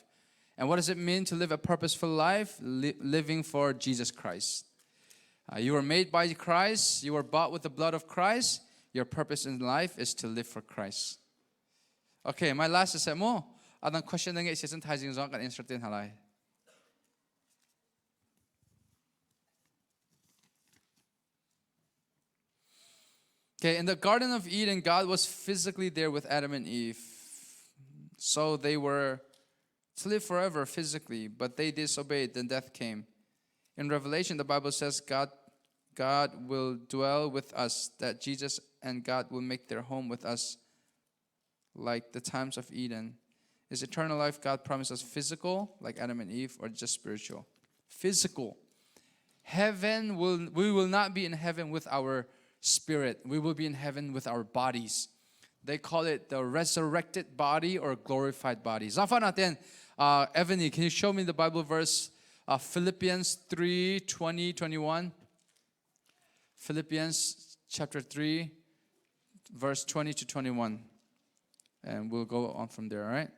And what does it mean to live a purposeful life? Living for Jesus Christ. You were made by Christ. You were bought with the blood of Christ. Your purpose in life is to live for Christ. Okay, my last is mo. Adang question na nga isisang tajing zong kan insert din halay. Okay, in the Garden of Eden, God was physically there with Adam and Eve. So they were to live forever physically, but they disobeyed, then death came. In Revelation, the Bible says God will dwell with us, that Jesus and God will make their home with us like the times of Eden. Is eternal life God promised us physical, like Adam and Eve, or just spiritual? Physical. We will not be in heaven with our spirit. We will be in heaven with our bodies. They call it the resurrected body or glorified body. Zafa natin, Ebony, can you show me the Bible verse? Philippians 3, 20, 21. Philippians chapter 3, verse 20 to 21. And we'll go on from there, all right?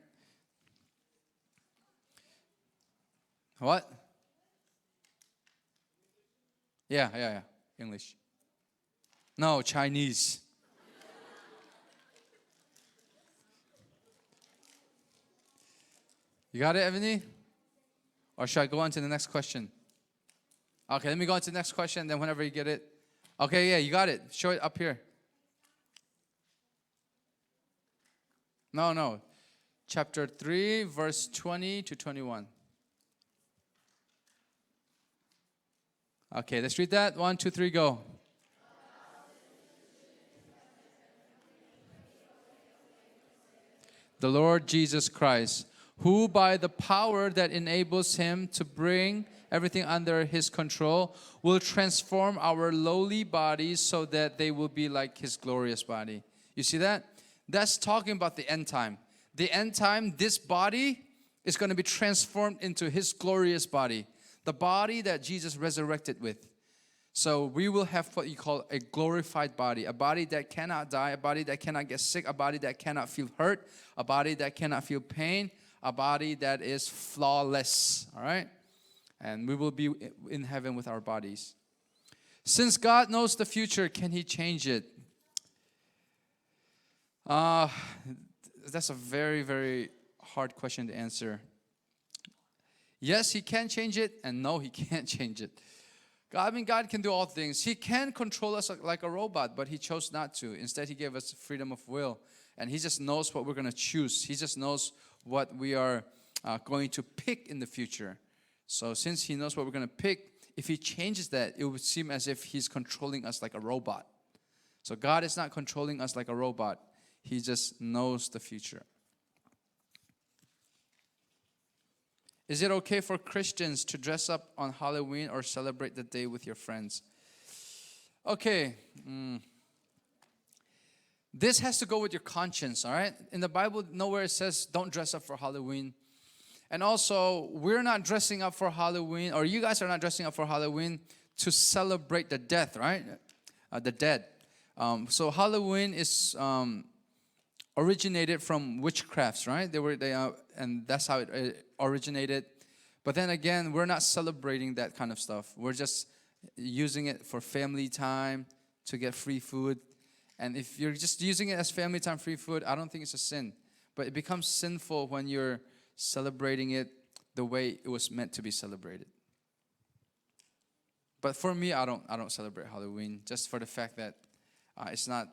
What? Yeah. English. No, Chinese. You got it, Ebony? Or should I go on to the next question? Okay, let me go on to the next question, then whenever you get it. Okay, yeah, you got it. Show it up here. No. Chapter 3, verse 20 to 21. Okay, let's read that. 1, 2, 3, go. The Lord Jesus Christ, who by the power that enables him to bring everything under his control, will transform our lowly bodies so that they will be like his glorious body. You see that? That's talking about the end time. The end time, this body is going to be transformed into his glorious body. The body that Jesus resurrected with. So we will have what you call a glorified body. A body that cannot die, a body that cannot get sick, a body that cannot feel hurt, a body that cannot feel pain, a body that is flawless. All right? And we will be in heaven with our bodies. Since God knows the future, can he change it? That's a very, very hard question to answer. Yes, he can change it, and no, he can't change it. God can do all things. He can control us like a robot, but he chose not to. Instead, he gave us freedom of will, and he just knows what we're going to choose. He just knows what we are going to pick in the future. So since he knows what we're going to pick, if he changes that, it would seem as if he's controlling us like a robot. So God is not controlling us like a robot. He just knows the future. Is it okay for Christians to dress up on Halloween or celebrate the day with your friends? Okay. This has to go with your conscience, all right? In the Bible, nowhere it says don't dress up for Halloween. And also, we're not dressing up for Halloween, or you guys are not dressing up for Halloween to celebrate the death, right? The dead. So Halloween is originated from witchcrafts, right? And that's how it originated. But then again, we're not celebrating that kind of stuff. We're just using it for family time, to get free food. And if you're just using it as family time, free food, I don't think it's a sin. But it becomes sinful when you're celebrating it the way it was meant to be celebrated. But for me, I don't celebrate Halloween, just for the fact that it's not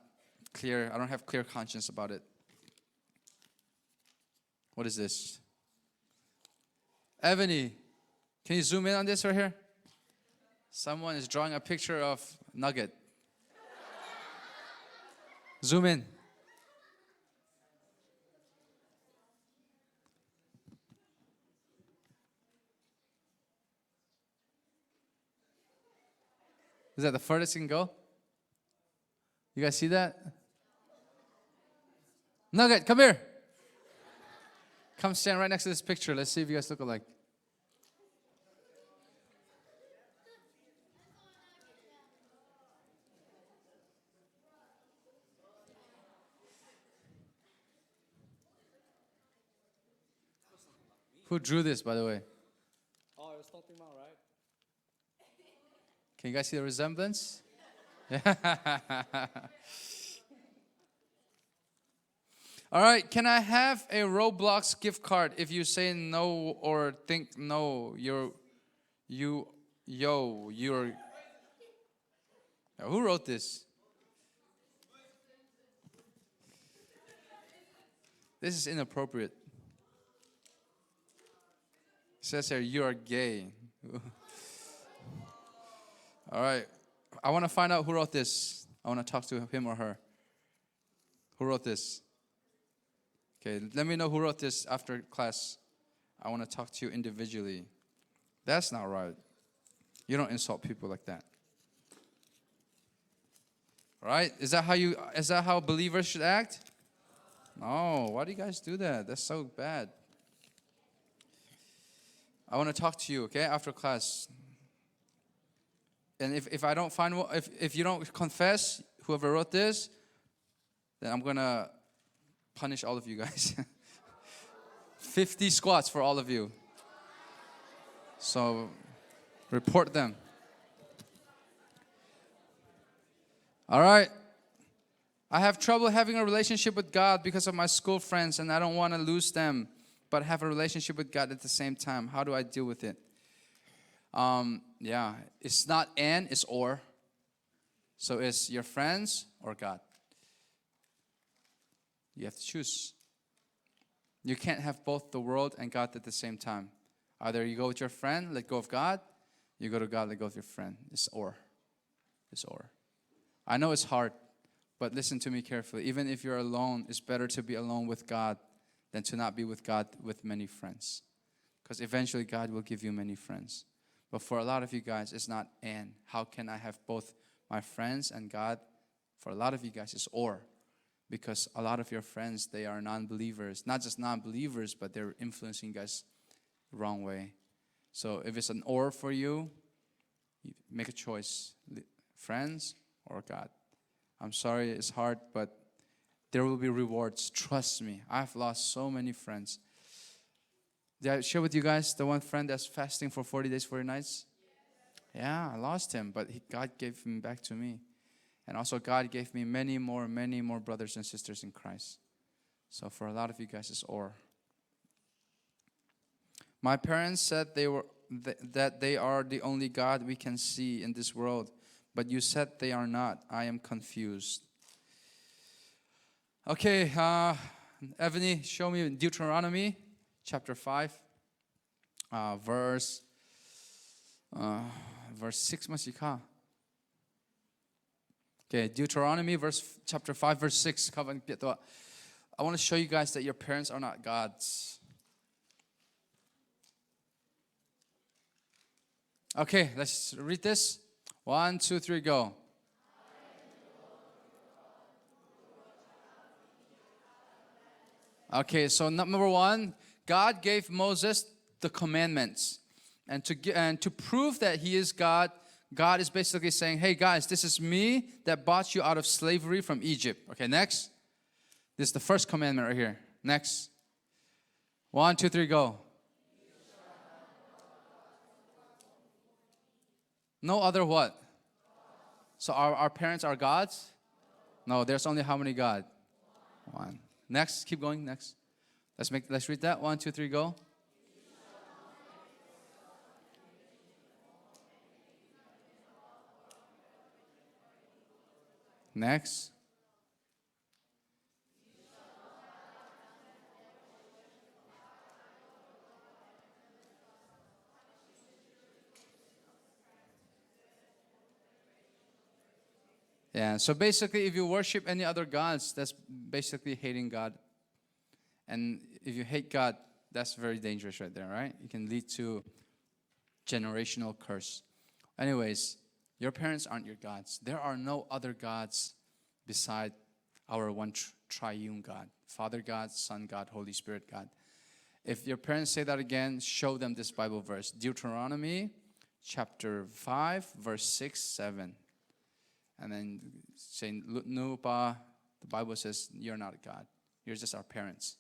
clear. I don't have clear conscience about it. What is this? Ebony, can you zoom in on this right here? Someone is drawing a picture of Nugget. Zoom in. Is that the furthest you can go? You guys see that? Nugget, come here. Come stand right next to this picture. Let's see if you guys look alike. Who drew this, by the way? Oh, it was Thangthat, right? Can you guys see the resemblance? All right, can I have a Roblox gift card? If you say no or think no, you're. Who wrote this? This is inappropriate. It says here, you are gay. All right, I want to find out who wrote this. I want to talk to him or her. Who wrote this? Okay, let me know who wrote this after class. I want to talk to you individually. That's not right. You don't insult people like that. Right? Is that how believers should act? No. Why do you guys do that? That's so bad. I want to talk to you, okay, after class. And if I don't find if you don't confess whoever wrote this, then I'm gonna punish all of you guys. 50 squats for all of you. So report them. All right. I have trouble having a relationship with God because of my school friends, and I don't want to lose them, but have a relationship with God at the same time. How do I deal with it? Yeah, it's not and, it's or. So it's your friends or God. You have to choose. You can't have both the world and God at the same time. Either you go with your friend, let go of God. You go to God, let go of your friend. It's or. It's or. I know it's hard, but listen to me carefully. Even if you're alone, it's better to be alone with God than to not be with God with many friends. Because eventually God will give you many friends. But for a lot of you guys, it's not and. How can I have both my friends and God? For a lot of you guys, it's or. Because a lot of your friends, they are non-believers. Not just non-believers, but they're influencing you guys the wrong way. So if it's an or for you, make a choice. Friends or God. I'm sorry it's hard, but there will be rewards. Trust me. I've lost so many friends. Did I share with you guys the one friend that's fasting for 40 days, 40 nights? Yeah, I lost him, but God gave him back to me. And also God gave me many more brothers and sisters in Christ. So for a lot of you guys, it's or. My parents said that they are the only God we can see in this world. But you said they are not. I am confused. Okay, Ebony, show me Deuteronomy chapter 5, verse 6 masika. Okay, Deuteronomy chapter 5, verse 6. I want to show you guys that your parents are not gods. Okay, let's read this. 1, 2, 3, go. Okay, so number 1, God gave Moses the commandments. And to prove that he is God, God is basically saying, hey guys, this is me that bought you out of slavery from Egypt. Okay, next. This is the first commandment right here. Next. 1, 2, 3, go. No other what? So our parents are gods? No, there's only how many God? 1. Next, keep going, next. Let's read that. 1, 2, 3, go. Next. Yeah, so basically if you worship any other gods, that's basically hating God. And if you hate God, that's very dangerous right there, right? It can lead to generational curse. Anyways, your parents aren't your gods. There are no other gods beside our one triune God. Father God, Son God, Holy Spirit God. If your parents say that again, show them this Bible verse. Deuteronomy chapter 5, verse 6, 7. And then saying, no, pa, the Bible says, you're not a God. You're just our parents.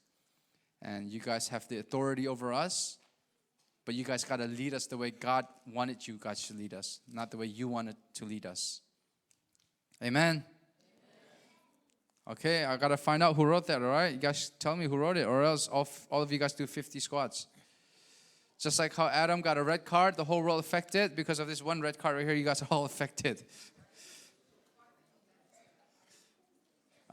And you guys have the authority over us, but you guys got to lead us the way God wanted you guys to lead us, not the way you wanted to lead us. Amen? Okay, I got to find out who wrote that, all right? You guys tell me who wrote it, or else all of you guys do 50 squats. Just like how Adam got a red card, the whole world affected. Because of this one red card right here, you guys are all affected.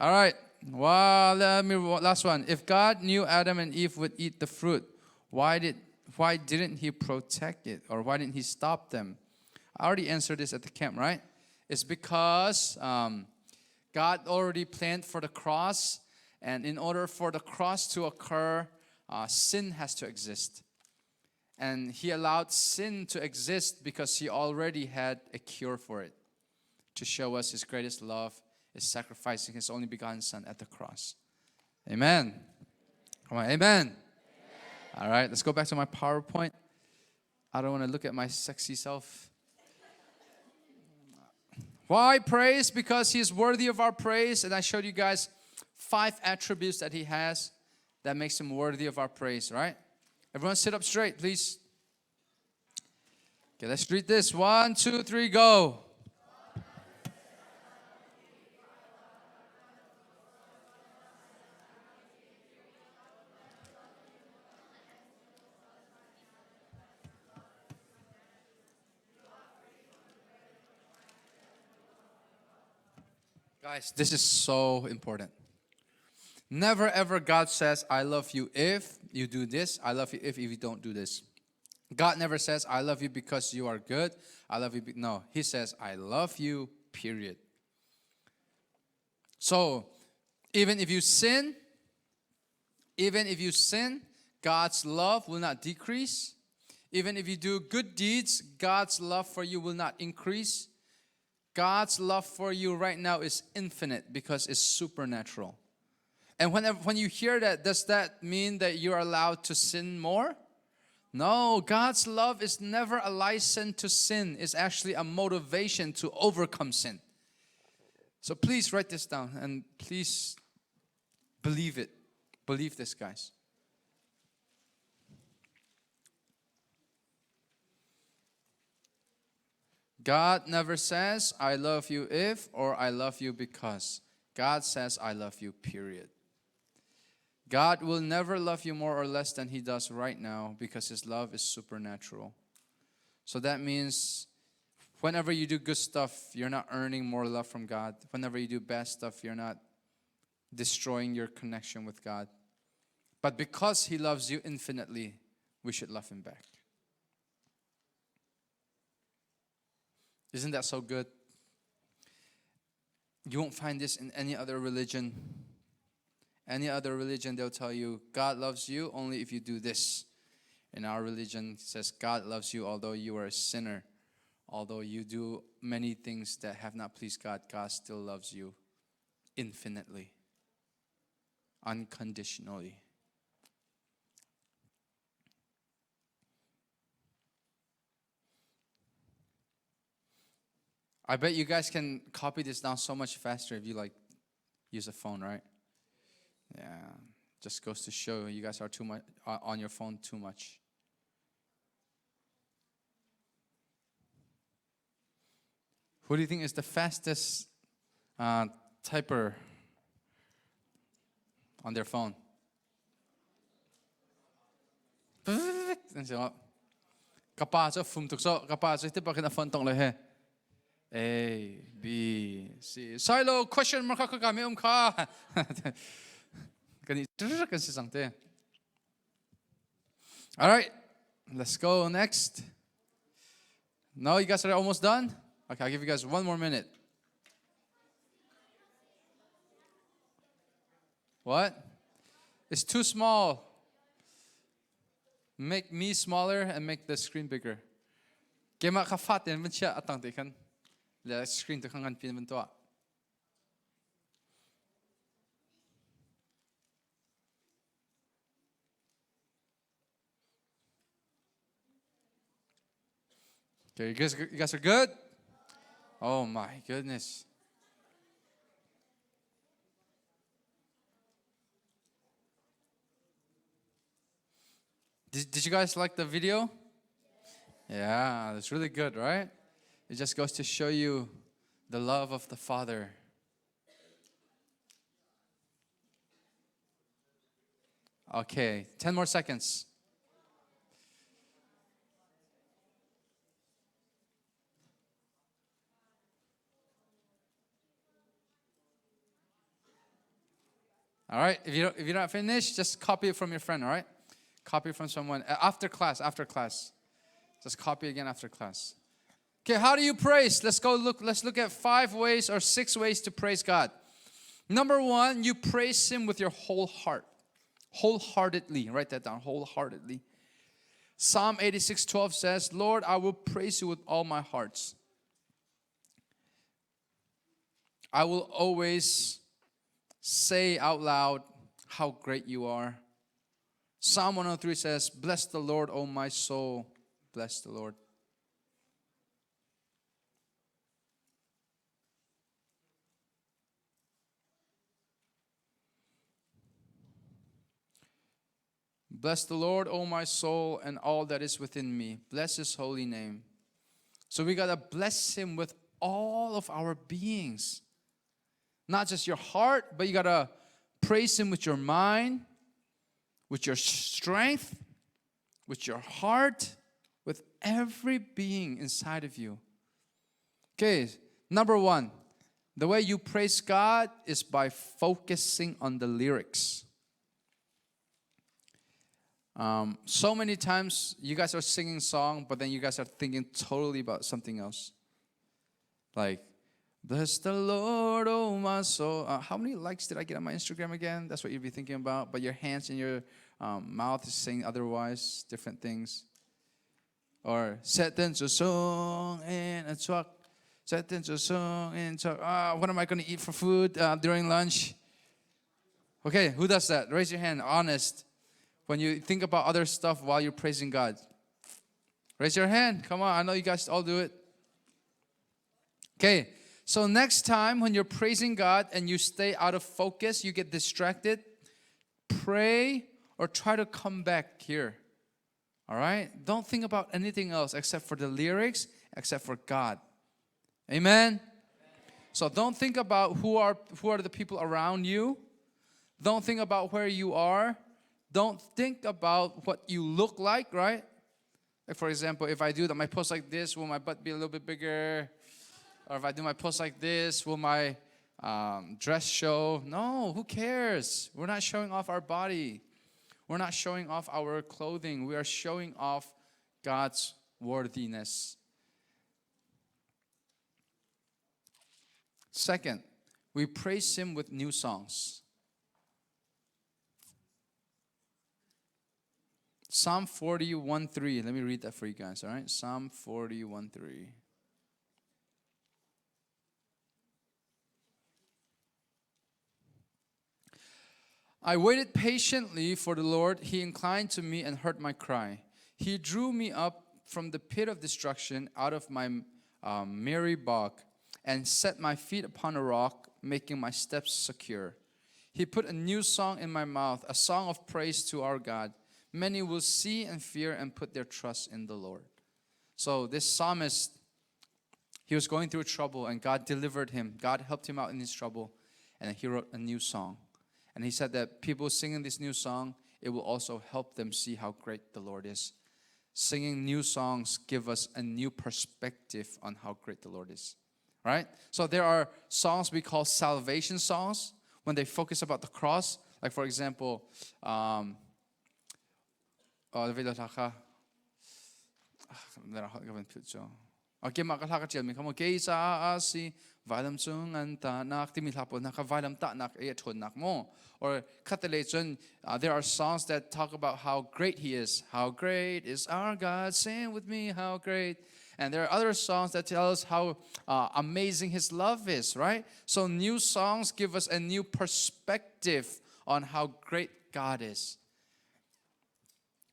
All right. Well, last one. If God knew Adam and Eve would eat the fruit, why didn't he protect it? Or why didn't he stop them? I already answered this at the camp, right? It's because God already planned for the cross. And in order for the cross to occur, sin has to exist. And he allowed sin to exist because he already had a cure for it. To show us his greatest love is sacrificing his only begotten son at the cross. Amen. Come on, amen. All right, let's go back to my PowerPoint. I don't want to look at my sexy self. Why praise? Because he is worthy of our praise. And I showed you guys 5 attributes that he has that makes him worthy of our praise, right? Everyone sit up straight, please. Okay, let's read this. 1, 2, 3, go. Guys, this is so important. Never ever God says, I love you if you do this. I love you if you don't do this. God never says, I love you because you are good. I love you. No, he says, I love you, period. So, even if you sin, God's love will not decrease. Even if you do good deeds, God's love for you will not increase. God's love for you right now is infinite because it's supernatural. And when you hear that, does that mean that you're allowed to sin more? No, God's love is never a license to sin. It's actually a motivation to overcome sin. So please write this down and please believe it. Believe this, guys. God never says, I love you if, or I love you because. God says, I love you, period. God will never love you more or less than he does right now because his love is supernatural. So that means whenever you do good stuff, you're not earning more love from God. Whenever you do bad stuff, you're not destroying your connection with God. But because he loves you infinitely, we should love him back. Isn't that so good? You won't find this in any other religion. Any other religion, they'll tell you, God loves you only if you do this. In our religion, it says, God loves you although you are a sinner. Although you do many things that have not pleased God, God still loves you infinitely, unconditionally. I bet you guys can copy this down so much faster if you use a phone, right? Yeah, just goes to show you guys are too much on your phone too much. Who do you think is the fastest typer on their phone? Kapa so phum tuk so kapa so tipa kina phone tong le he. A, B, C. Sailo, question mark ka kami ka. All right, let's go next. No, you guys are almost done? Okay, I'll give you guys 1 more minute. What? It's too small. Make me smaller and make the screen bigger. Kema ka fat yan man siya atang tikan. The screen to kangan pin to. Okay, you guys are good? Oh my goodness. Did you guys like the video? Yeah, that's really good, right? It just goes to show you the love of the Father. Okay, 10 more seconds. All right, if you're not finished, just copy it from your friend, all right? Copy from someone after class. Just copy again after class. Okay, how do you praise? Let's look at 5 ways or 6 ways to praise God. Number one, you praise Him with your whole heart. Wholeheartedly. Write that down. Wholeheartedly. Psalm 86:12 says, Lord, I will praise you with all my heart. I will always say out loud how great you are. Psalm 103 says, bless the Lord, O my soul. Bless the Lord. Bless the Lord, O my soul, and all that is within me. Bless His holy name. So we got to bless Him with all of our beings. Not just your heart, but you got to praise Him with your mind, with your strength, with your heart, with every being inside of you. Okay, number one, the way you praise God is by focusing on the lyrics. So many times you guys are singing song, but then you guys are thinking totally about something else. Like, bless the Lord, oh my soul. How many likes did I get on my Instagram again? That's what you'd be thinking about. But your hands and your mouth is saying otherwise, different things. Or, set into song and a truck. Set into song and truck. What am I going to eat for food during lunch? Okay, who does that? Raise your hand, honest. When you think about other stuff while you're praising God. Raise your hand. Come on, I know you guys all do it. Okay, so next time when you're praising God and you stay out of focus, you get distracted, pray or try to come back here. All right? Don't think about anything else except for the lyrics, except for God. Amen? So don't think about who are the people around you. Don't think about where you are. Don't think about what you look like, right? Like for example, if I do my pose like this, will my butt be a little bit bigger? Or if I do my pose like this, will my dress show? No, who cares? We're not showing off our body. We're not showing off our clothing. We are showing off God's worthiness. Second, we praise Him with new songs. Psalm 41:3. Let me read that for you guys, all right? Psalm 41:3. I waited patiently for the Lord. He inclined to me and heard my cry. He drew me up from the pit of destruction, out of my miry bog, and set my feet upon a rock, making my steps secure. He put a new song in my mouth, a song of praise to our God. Many will see and fear and put their trust in the Lord. So this psalmist, he was going through trouble and God delivered him. God helped him out in his trouble, and he wrote a new song. And he said that people singing this new song, it will also help them see how great the Lord is. Singing new songs give us a new perspective on how great the Lord is. Right? So there are songs we call salvation songs when they focus about the cross. Like for example, or there are songs that talk about how great He is. How great is our God? Sing with me, how great. And there are other songs that tell us how amazing His love is, right? So new songs give us a new perspective on how great God is.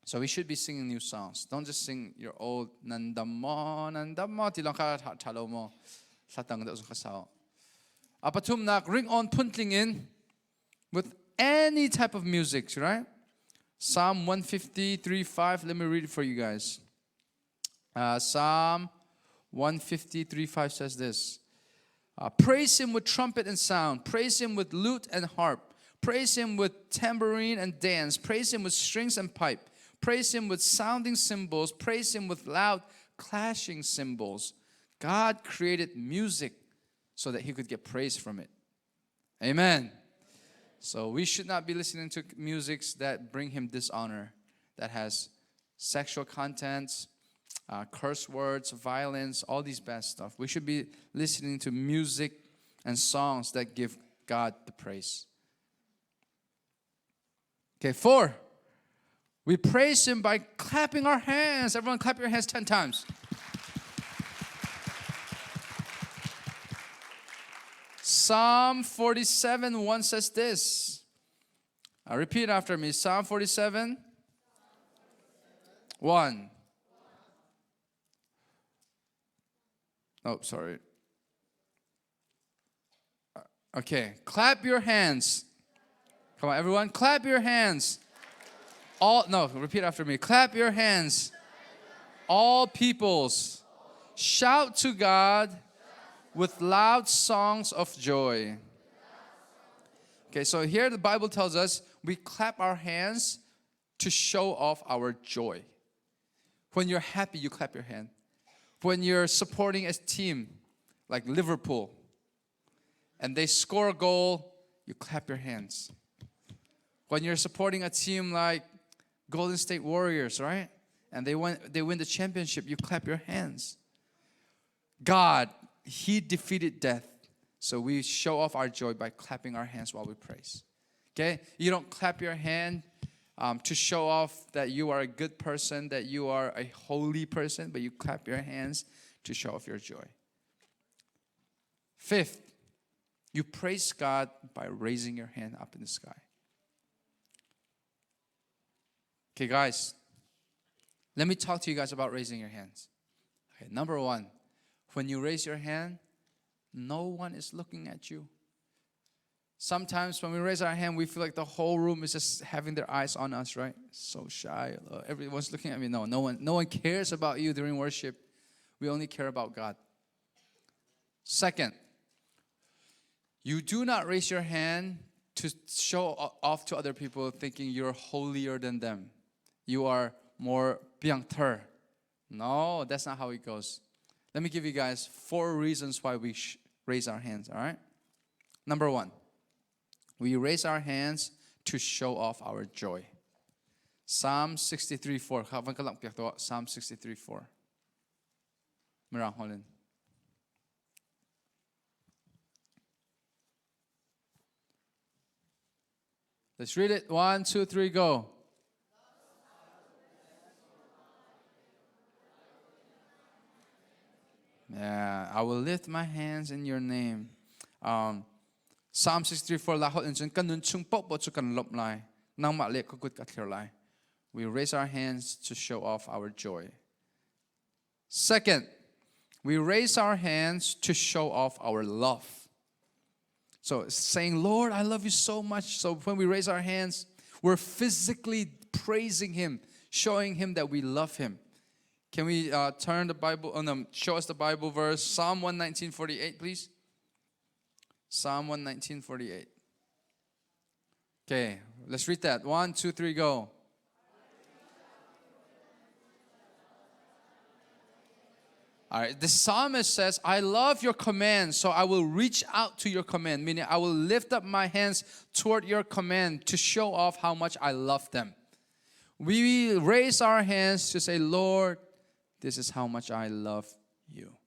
So we should be singing new songs. Don't just sing your old nandamo, tilong ka chalo mo. Satang da usong kasao. Apatum nak ring on puntling in with any type of music, right? Psalm 153:5. Let me read it for you guys. Psalm 153:5 says this. Praise Him with trumpet and sound. Praise Him with lute and harp. Praise Him with tambourine and dance. Praise Him with strings and pipe. Praise Him with sounding cymbals. Praise Him with loud clashing cymbals. God created music so that He could get praise from it. Amen. So we should not be listening to musics that bring Him dishonor, that has sexual contents, curse words, violence, all these bad stuff. We should be listening to music and songs that give God the praise. Okay, 4. We praise Him by clapping our hands. Everyone clap your hands 10 times. Psalm 47:1 says this. Repeat after me. Psalm 47:1. Oh, sorry. Okay, clap your hands. Come on, everyone, clap your hands. Repeat after me. Clap your hands. All peoples, shout to God with loud songs of joy. Okay, so here the Bible tells us we clap our hands to show off our joy. When you're happy, you clap your hand. When you're supporting a team like Liverpool and they score a goal, you clap your hands. When you're supporting a team like Golden State Warriors, right? And they win the championship, you clap your hands. God, He defeated death. So we show off our joy by clapping our hands while we praise. Okay? You don't clap your hand to show off that you are a good person, that you are a holy person, but you clap your hands to show off your joy. 5th, you praise God by raising your hand up in the sky. Okay, guys, let me talk to you guys about raising your hands. Okay, number 1, when you raise your hand, no one is looking at you. Sometimes when we raise our hand, we feel like the whole room is just having their eyes on us, right? So shy. Everyone's looking at me. No one cares about you during worship. We only care about God. 2nd, you do not raise your hand to show off to other people thinking you're holier than them. You are more biangter. No, that's not how it goes. Let me give you guys 4 reasons why we raise our hands, all right? Number 1, we raise our hands to show off our joy. Psalm 63:4. Psalm 63:4. Let's read it. 1, 2, 3, go. Yeah, I will lift my hands in your name. Psalm 63:4 lahot in kanun chung pok bo chu kan lop lai nang ma le ko gut ka thler lai. We raise our hands to show off our joy. 2nd, we raise our hands to show off our love. So saying, Lord, I love you so much. So when we raise our hands, we're physically praising Him, showing Him that we love Him. Can we turn the Bible, show us the Bible verse, Psalm 119:48, please? Psalm 119:48. Okay, let's read that. 1, 2, 3, go. All right, the psalmist says, I love your command, so I will reach out to your command, meaning I will lift up my hands toward your command to show off how much I love them. We raise our hands to say, Lord, this is how much I love you.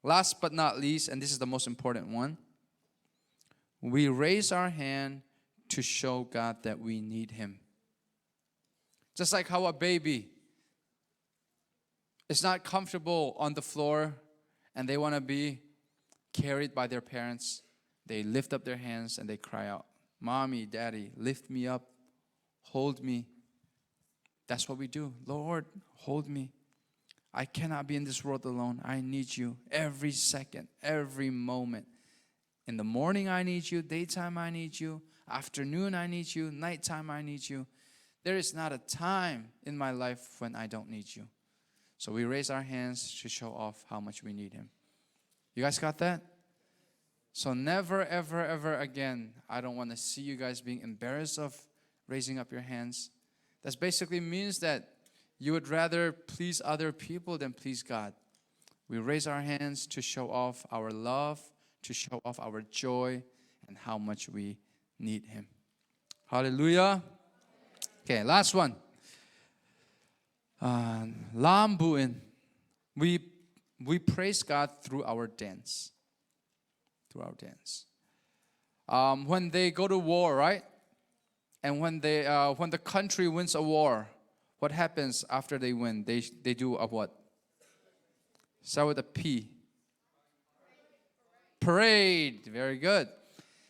Last but not least, and this is the most important one, we raise our hand to show God that we need Him. Just like how a baby is not comfortable on the floor and they want to be carried by their parents, they lift up their hands and they cry out, Mommy, Daddy, lift me up, hold me. That's what we do. Lord, hold me. I cannot be in this world alone. I need you every second, every moment. In the morning, I need you. Daytime, I need you. Afternoon, I need you. Nighttime, I need you. There is not a time in my life when I don't need you. So we raise our hands to show off how much we need Him. You guys got that? So never, ever, ever again, I don't want to see you guys being embarrassed of raising up your hands. That basically means that you would rather please other people than please God. We raise our hands to show off our love, to show off our joy, and how much we need Him. Hallelujah. Okay, last one. Lambuin. We praise God through our dance. Through our dance. when they go to war, right? And when the country wins a war, what happens after they win? They do a what? Start with a P. Parade. Very good.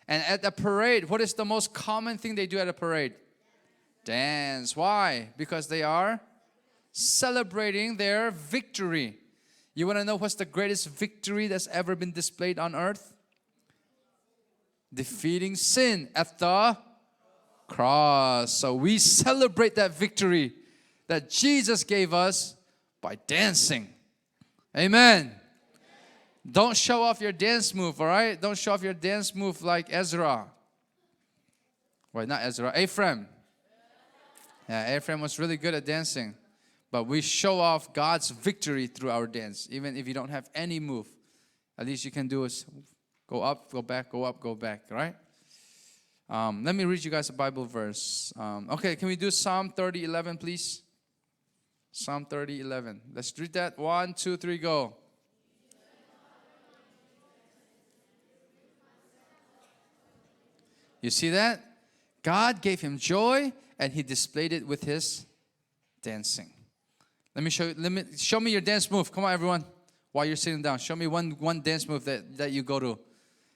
And at a parade, what is the most common thing they do at a parade? Dance. Why? Because they are celebrating their victory. You want to know what's the greatest victory that's ever been displayed on earth? Defeating sin at the cross. So we celebrate that victory that Jesus gave us by dancing. Amen. Don't show off your dance move, all right? Don't show off your dance move like Ezra. Wait, not Ezra, Ephraim. Yeah, Ephraim was really good at dancing. But we show off God's victory through our dance. Even if you don't have any move, at least you can do is go up, go back, go up, go back, right? Let me read you guys a Bible verse. Okay, can we do Psalm 30:11, please? Psalm 30:11. Let's read that. 1, 2, 3, go. You see that? God gave him joy, and he displayed it with his dancing. Show me your dance move. Come on, everyone. While you're sitting down, show me one dance move that you go to.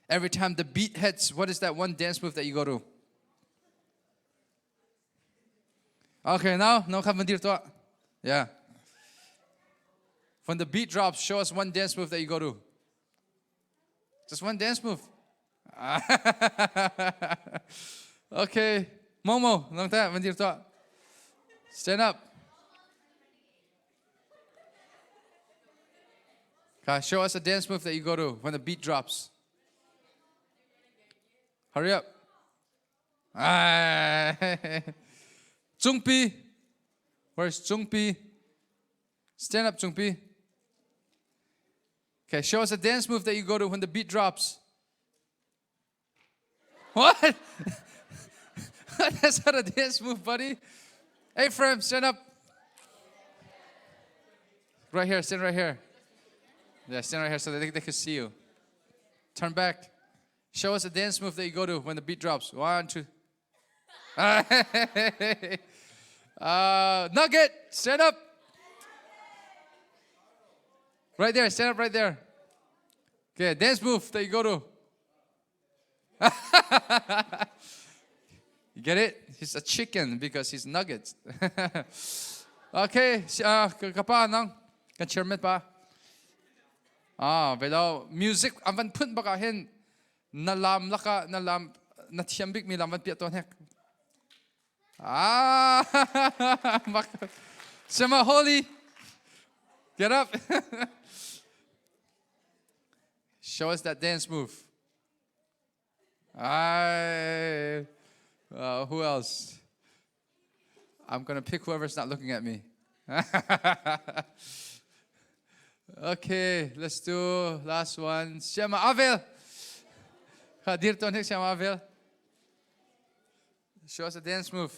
Every time the beat hits, what is that one dance move that you go to? Okay, now, no kavandir to. Yeah. When the beat drops, show us one dance move that you go to. Just one dance move. Okay, Momo, Thangthat, vandir to. Stand up. Okay, show us a dance move that you go to when the beat drops. Hurry up. Zhongpi. Where's Zhongpi? Stand up, Zhongpi. Okay, show us a dance move that you go to when the beat drops. What? That's not a dance move, buddy. Ephraim, stand up. Right here, stand right here. Yeah, stand right here so they can see you. Turn back. Show us a dance move that you go to when the beat drops. 1, 2. Nugget, stand up. Right there, stand up right there. Okay, dance move that you go to. You get it? He's a chicken because he's nuggets. Okay, kapa nang kan chairman pa. Vậy đó music anh vẫn phun bạc hen na làm laka na làm na thiam big mi làm vẫn piat ton hek. Shema holy. Get up. Show us that dance move. Who else? I'm gonna pick whoever's not looking at me. Okay, let's do last one. Shema Avel. Kadir Tonik Shema Avel. Show us a dance move.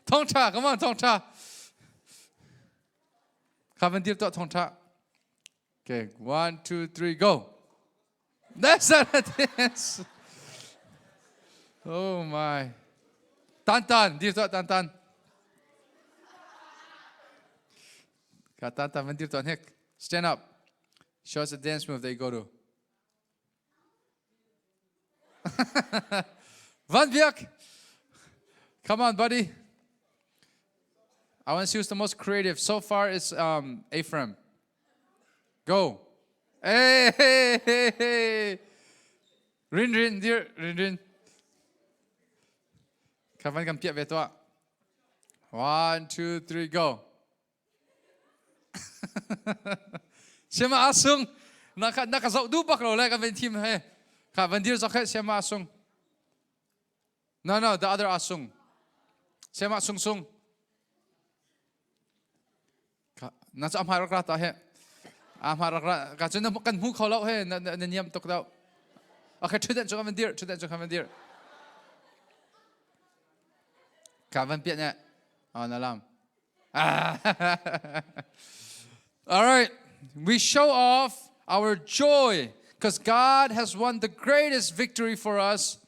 Thangthat, come on, Thangthat. Kavandir to Thangthat. Okay, 1, 2, 3, go. That's not a dance. Oh my. Tantan, dir to Tantan. Tantan, vendir to Nick. Stand up. Show us a dance move that you go to. Van Björk. Come on, buddy. I want to see who's the most creative. So far, it's Ephraim. Go. Hey, hey, hey, hey. Rin, dear, Rin. Kavan kam piat vetua. 1, 2, 3, go. Shema Asung. Nakazau du bakro like a team. Hey. Kavandir Zakhet Shema Asung. No, the other Asung. Shema Sung Sung. Nasa amharak rata he. Amharak rata. Kacun na kan mu khalau he. Nanyam tok daw. Okay, chudan jo Kavandir. Kavan piat niya. Oh, nalam. All right. We show off our joy. Because God has won the greatest victory for us,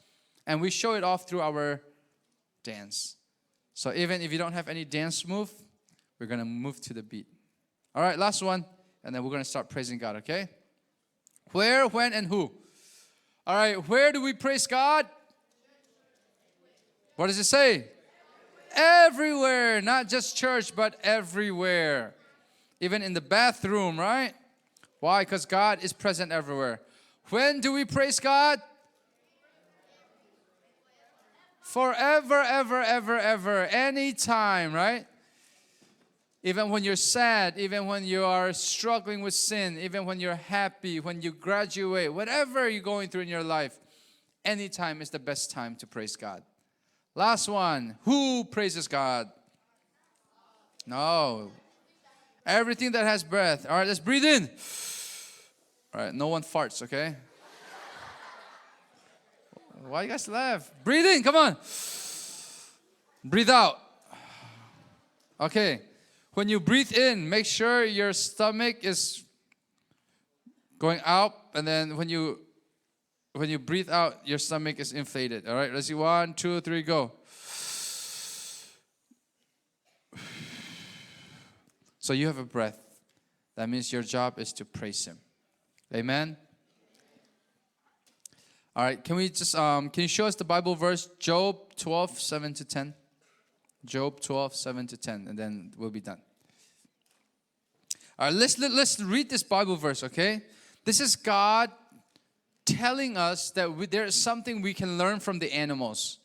and we show it off through our dance. So even if you don't have any dance move, we're going to move to the beat. All right, last one, and then we're going to start praising God, okay? Where, when, and who? All right, where do we praise God? What does it say? Everywhere, not just church, but everywhere. Even in the bathroom, right? Why? Because God is present everywhere. When do we praise God? Forever, ever, ever, ever. Anytime, right? Even when you're sad, even when you are struggling with sin, even when you're happy, when you graduate, whatever you're going through in your life, anytime is the best time to praise God. Last one. Who praises God? No. Everything that has breath. All right, let's breathe in. All right, no one farts, okay? Why you guys laugh? Breathe in, come on. Breathe out. Okay. When you breathe in, make sure your stomach is going up, and then when you breathe out, your stomach is inflated. All right, let's see. 1, 2, 3, go. So you have a breath. That means your job is to praise Him. Amen. All right, can you show us the Bible verse, Job 12, 7 to 10? Job 12, 7 to 10, and then we'll be done. All right, let's read this Bible verse, okay? This is God telling us that there is something we can learn from the animals.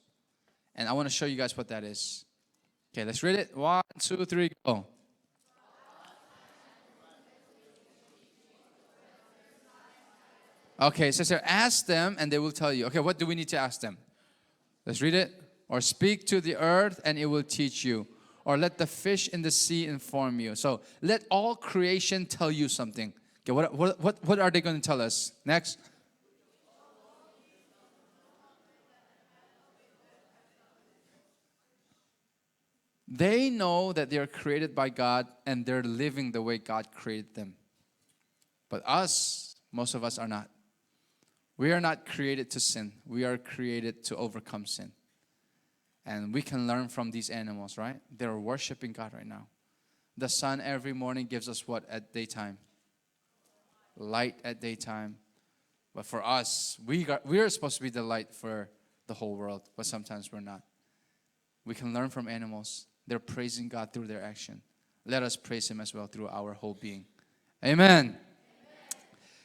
And I want to show you guys what that is. Okay, let's read it. 1, 2, 3, go. Okay, it says here, ask them and they will tell you. Okay, what do we need to ask them? Let's read it. Or speak to the earth and it will teach you. Or let the fish in the sea inform you. So let all creation tell you something. Okay, what are they going to tell us? Next. They know that they are created by God and they're living the way God created them. But us, most of us are not. We are not created to sin. We are created to overcome sin. And we can learn from these animals, right? They're worshiping God right now. The sun every morning gives us what at daytime? Light at daytime. But for us, we are supposed to be the light for the whole world, but sometimes we're not. We can learn from animals. They're praising God through their action. Let us praise Him as well through our whole being. Amen.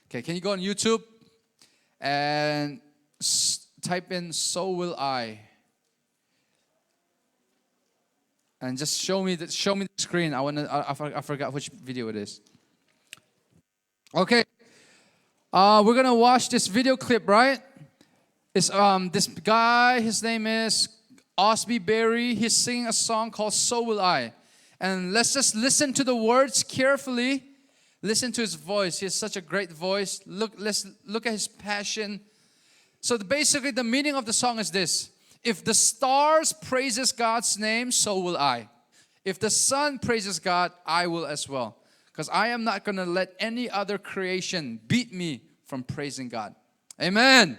Okay, can you go on YouTube and type in "So Will I," and just show me the screen. I forgot which video it is. Okay, we're gonna watch this video clip, right? It's this guy. His name is Osby Berry. He's singing a song called "So Will I," and let's just listen to the words carefully. Listen to his voice. He has such a great voice. Let's look at his passion. So basically the meaning of the song is this. If the stars praises God's name, so will I. If the sun praises God, I will as well. Because I am not going to let any other creation beat me from praising God. Amen.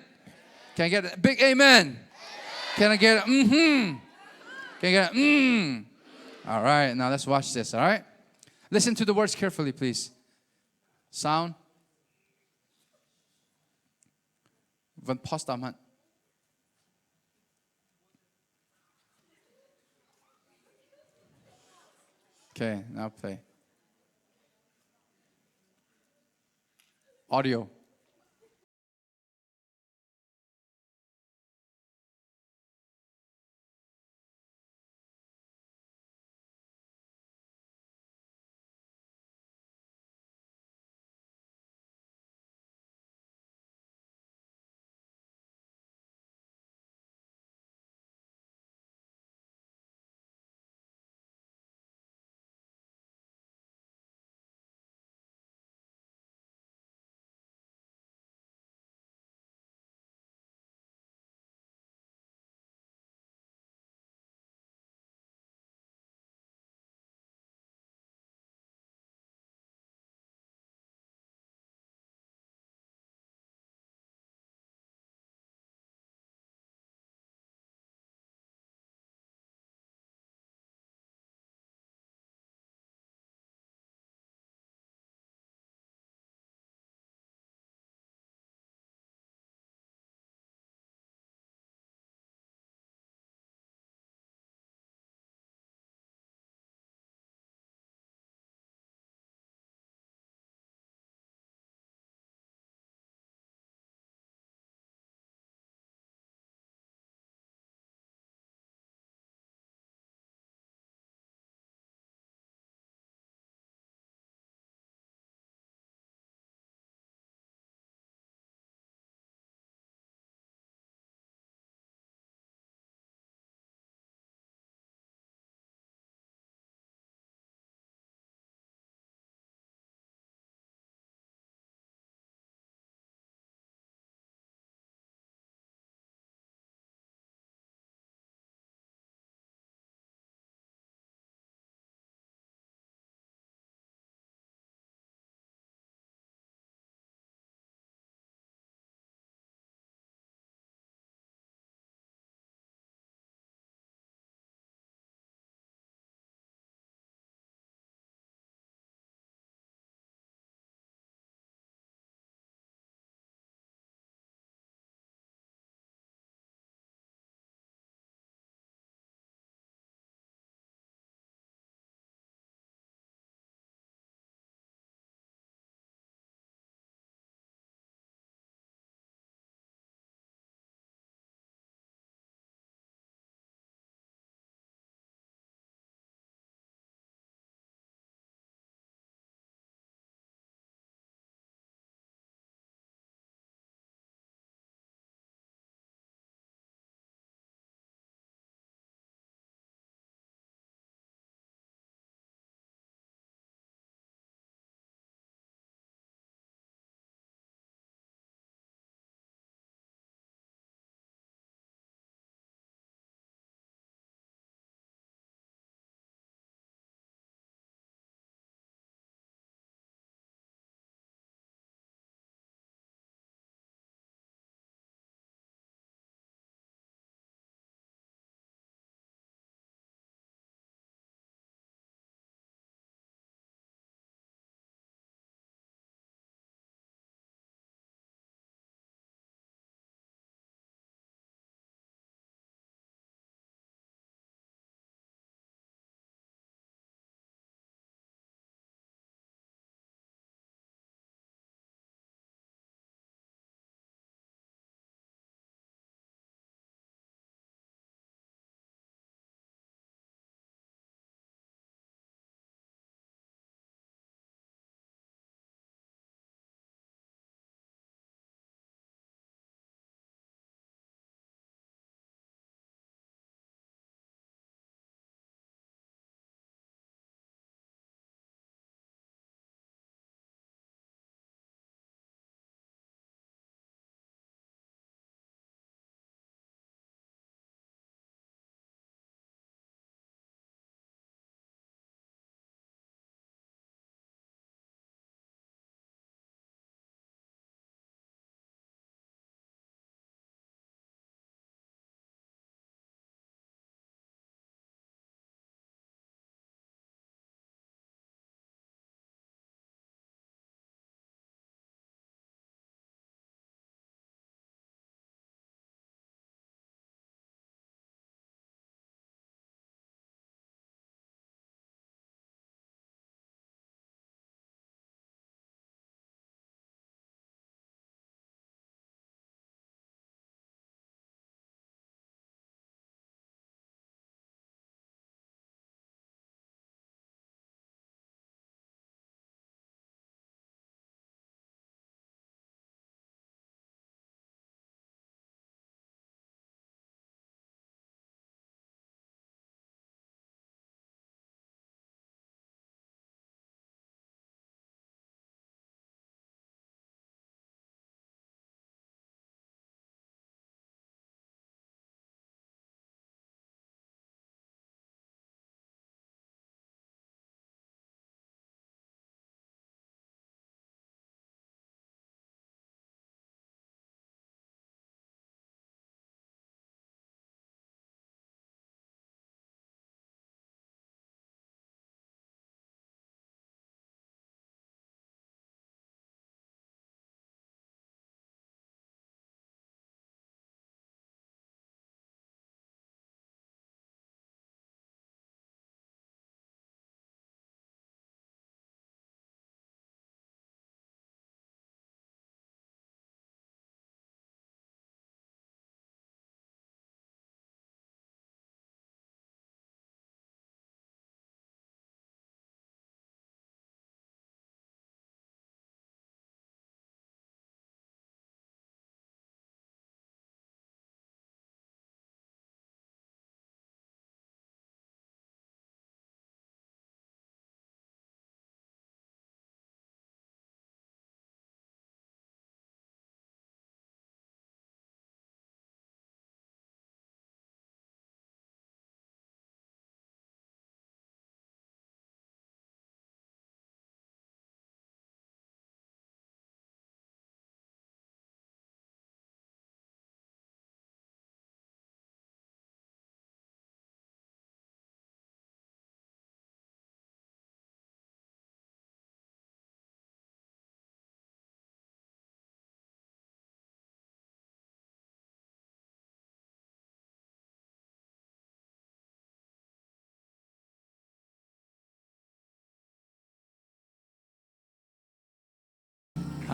Can I get a big amen? Can I get a mm-hmm? Can I get a All right, now let's watch this, all right? Listen to the words carefully, please. Sound. Pause tạm hạn. Okay, now play. Audio.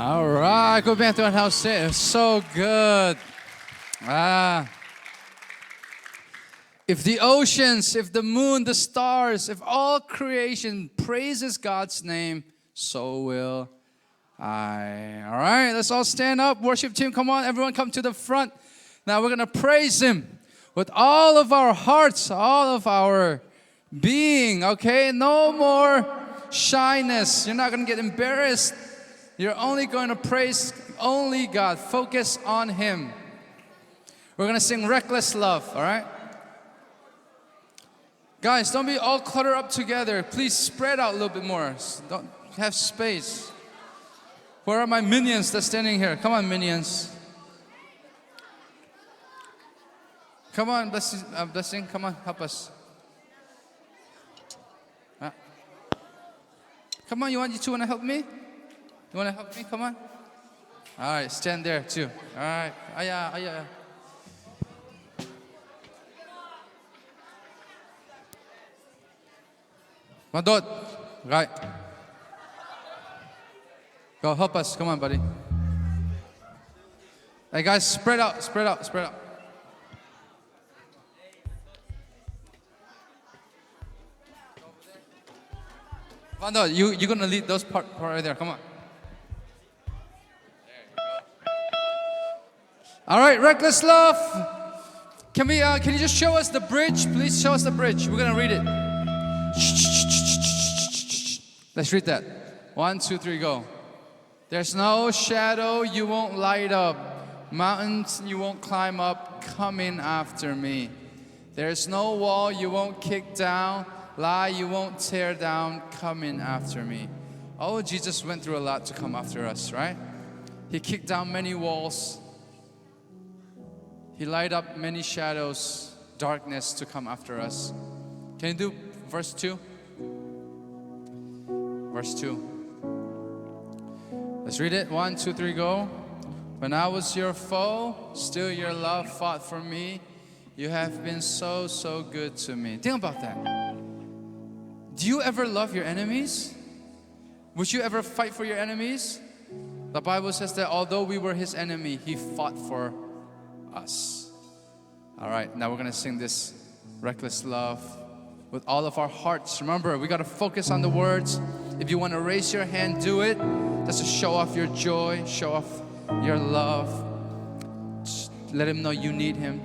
All right, go back to our house. It's so good. If the oceans, if the moon, the stars, if all creation praises God's name, so will I. All right, let's all stand up. Worship team, come on. Everyone come to the front. Now we're going to praise Him with all of our hearts, all of our being, okay? No more shyness. You're not going to get embarrassed. You're only going to praise only God. Focus on Him. We're going to sing Reckless Love, all right? Guys, don't be all cluttered up together. Please spread out a little bit more. Don't have space. Where are my minions that's standing here? Come on, minions. Come on, blessing. Come on, help us. Come on, you two want to help me? You want to help me? Come on. All right, stand there too. All right. Aya. Madot. Right. Go help us. Come on, buddy. Hey guys, spread out. Vando, you're gonna lead those part right there. Come on. All right, Reckless Love. Can you just show us the bridge? Please show us the bridge. We're gonna read it. Let's read that. 1, 2, 3, go. There's no shadow you won't light up, mountains you won't climb up, coming after me. There's no wall you won't kick down, lie you won't tear down, coming after me. Oh, Jesus went through a lot to come after us, right? He kicked down many walls. He light up many shadows, darkness to come after us. Can you do verse 2? Verse 2. Let's read it. 1, 2, 3, go. When I was your foe, still your love fought for me. You have been so good to me. Think about that. Do you ever love your enemies? Would you ever fight for your enemies? The Bible says that although we were His enemy, He fought for us. All right, now we're going to sing this Reckless Love with all of our hearts. Remember, we got to focus on the words. If you want to raise your hand, do it. That's to show off your joy, show off your love. Just let Him know you need Him.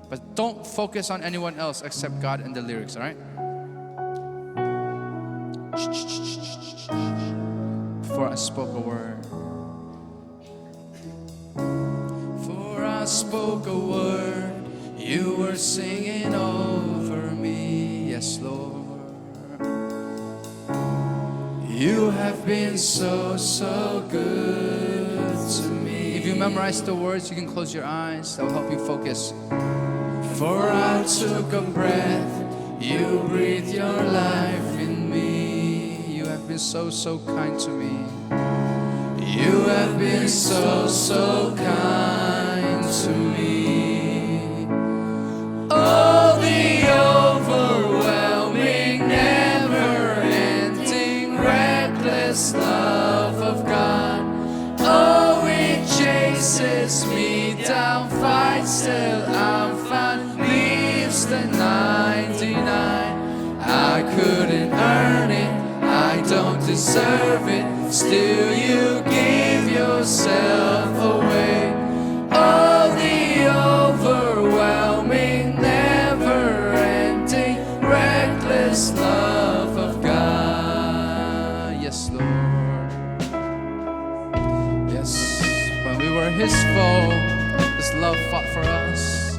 But don't focus on anyone else except God and the lyrics, all right? Before I spoke a word. Before I spoke a word, you were singing over me. Yes, Lord. You have been so good to me. If you memorize the words, you can close your eyes. That will help you focus. For I took a breath, you breathed your life in me. You have been so kind to me. You have been so kind to me. Oh, the overwhelming, never-ending, reckless love of God. Oh, it chases me down, fights till I'm found, leaves the 99. I couldn't earn it, I don't deserve it, still you give yourself away. Oh, the overwhelming, never-ending, reckless love of God. Yes, Lord. Yes, when we were His foe, His love fought for us.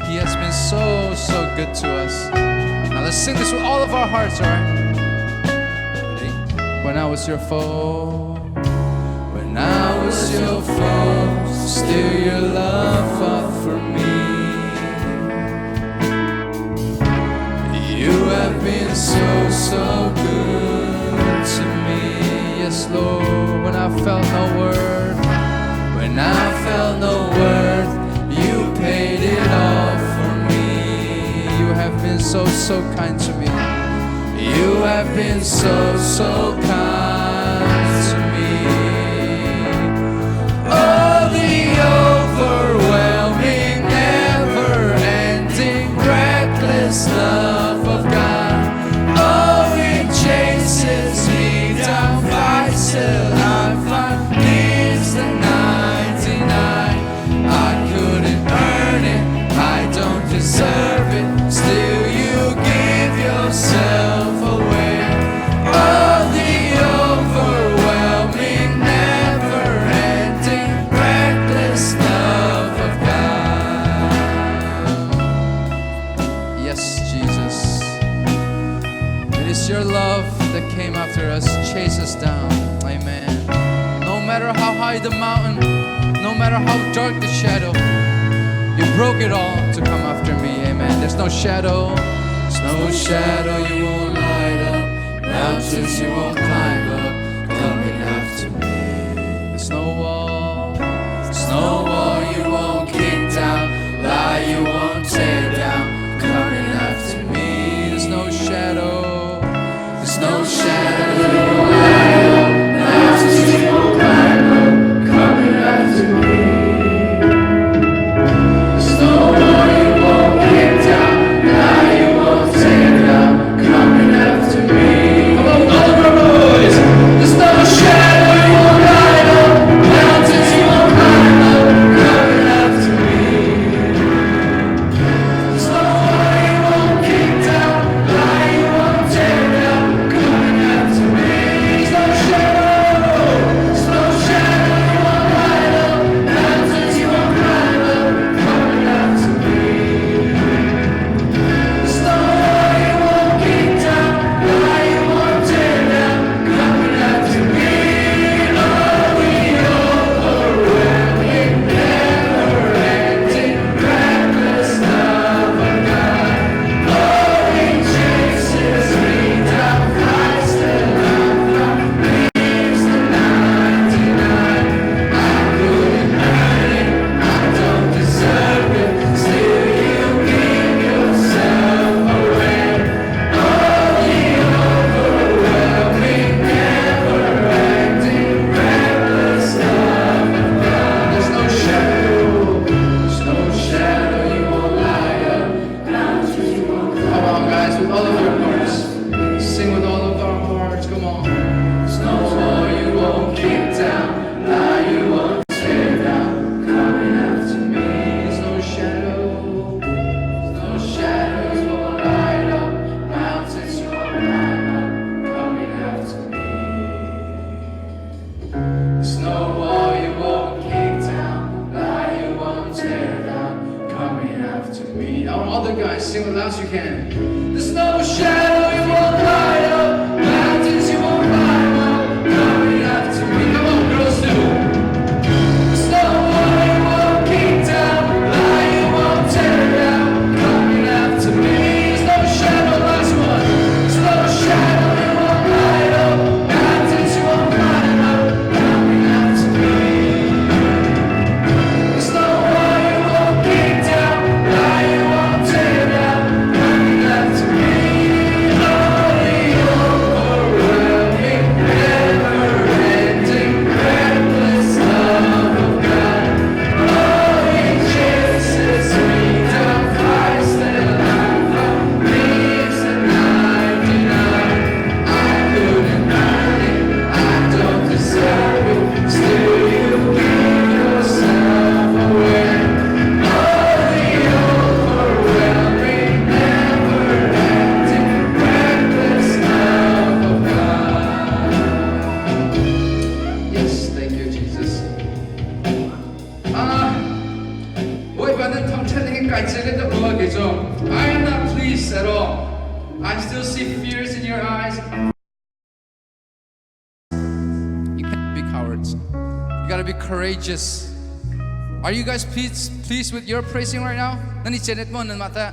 He has been so good to us. Now let's sing this with all of our hearts, all right? Ready? When I was your foe, when I was your foe, still your love fought for me. You have been so good to me. Yes, Lord, when I felt no worth, when I felt no worth, you paid it all for me. You have been so kind to me. You have been so kind to me. reckless love of God. Oh, it chases me down, fights till I find He's the 99. I couldn't earn it, I don't deserve it. Still you give yourself away. Oh, the overwhelming, never-ending, reckless love of God. Yes, Jesus. It is your love that came after us, chase us down. Amen. No matter how high the mountain, no matter how dark the shadow, you broke it all to come after me. Amen. There's no shadow you won't light up, mountains you won't climb up, coming after me. There's no wall you won't kick down, lie you won't tear down, coming after me. There's no shadow you won't light up, mountains you won't climb up, coming after me. There's no wall you won't kick down, lie you won't tear down, coming after me. Come on, all of our boys. There's no shadow you won't light up, mountains you won't climb up, coming after me. There's no wall you won't kick down, lie you won't tear down, coming after me. There's no shadow you won't light up, mountains you won't climb up, coming after me. There's no wall you won't kick down, lie you won't tear down, coming after me. Oh, the overwhelming, never-ending, reckless love of God. Oh, He chases me down, fights till I find He's the 99. I couldn't earn it, I don't deserve it. Still you give yourself away. Oh, the overwhelming, never-ending, reckless love of God. There's no shadow you won't light up, mountains you won't climb. Come on, guys, with all of your hearts, sing with all of our hearts. Come on. There's no wall you won't kick down, lie you won't tear down, coming after me. There's no shadow you won't light up, mountains you won't climb up, coming after me. There's no wall you won't kick down, lie you won't tear down, coming after me. I want all the guys sing as loud as you can. There's no shadow you won't light up, mountains you won't climb up, coming after me. Come on, girls, do. There's no wall you won't kick down, lie you won't tear down, coming after me. There's no shadow, last one. There's no shadow you won't light up, mountains you won't climb up, coming after me. There's no wall you won't kick down, lie you won't tear down, coming after me. Oh, the overwhelming, never-ending, reckless love of God. Oh, He chases me down, fights till I find He's the 99. I couldn't earn it, I don't deserve it. Still you give yourself away. Oh, the overwhelming, never-ending, reckless love of God. Yes, thank you, Jesus. 뭐 이번엔 텅찬에게 깔짝했던 음악이죠. I am not pleased at all. I still see fears in your eyes. You can't be cowards. You gotta be courageous. Are you guys pleased with your praising right now? Nan ichenet mo nan mata.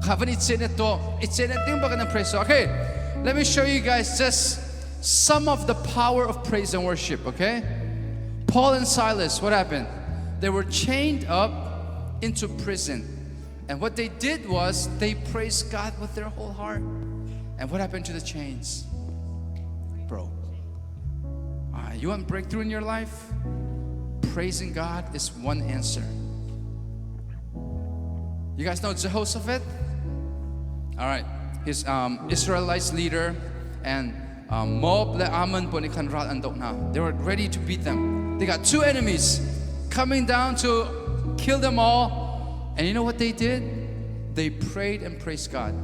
Kapan ichenet to? Ichenet yung baka ng praise. Okay, let me show you guys just some of the power of praise and worship. Okay, Paul and Silas, what happened? They were chained up into prison. And what they did was they praised God with their whole heart. And what happened to the chains? Bro, you want breakthrough in your life? Praising God is one answer. You guys know Jehoshaphat? All right. His Israelites leader and Moab le Ammon po ni Thangthat andok na. They were ready to beat them. They got two enemies coming down to kill them all. And you know what they did? They prayed and praised God.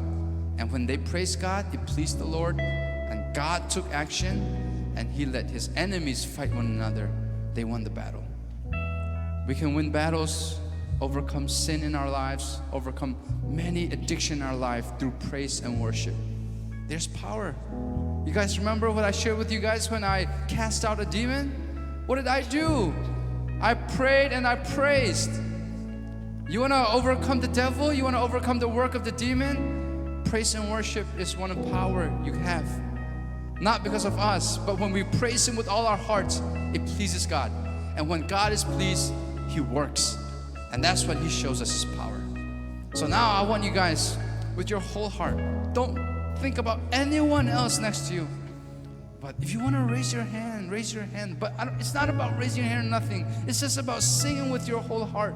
And when they praised God, it pleased the Lord. And God took action. And He let His enemies fight one another. They won the battle. We can win battles, overcome sin in our lives, overcome many addiction in our life through praise and worship. There's power. You guys remember what I shared with you guys when I cast out a demon? What did I do? I prayed and I praised. You want to overcome the devil? You want to overcome the work of the demon? Praise and worship is one of the power you have. Not because of us, but when we praise Him with all our hearts, it pleases God. And when God is pleased, He works. And that's what He shows us His power. So now I want you guys, with your whole heart, don't think about anyone else next to you. But if you want to raise your hand, raise your hand. But it's not about raising your hand or nothing. It's just about singing with your whole heart.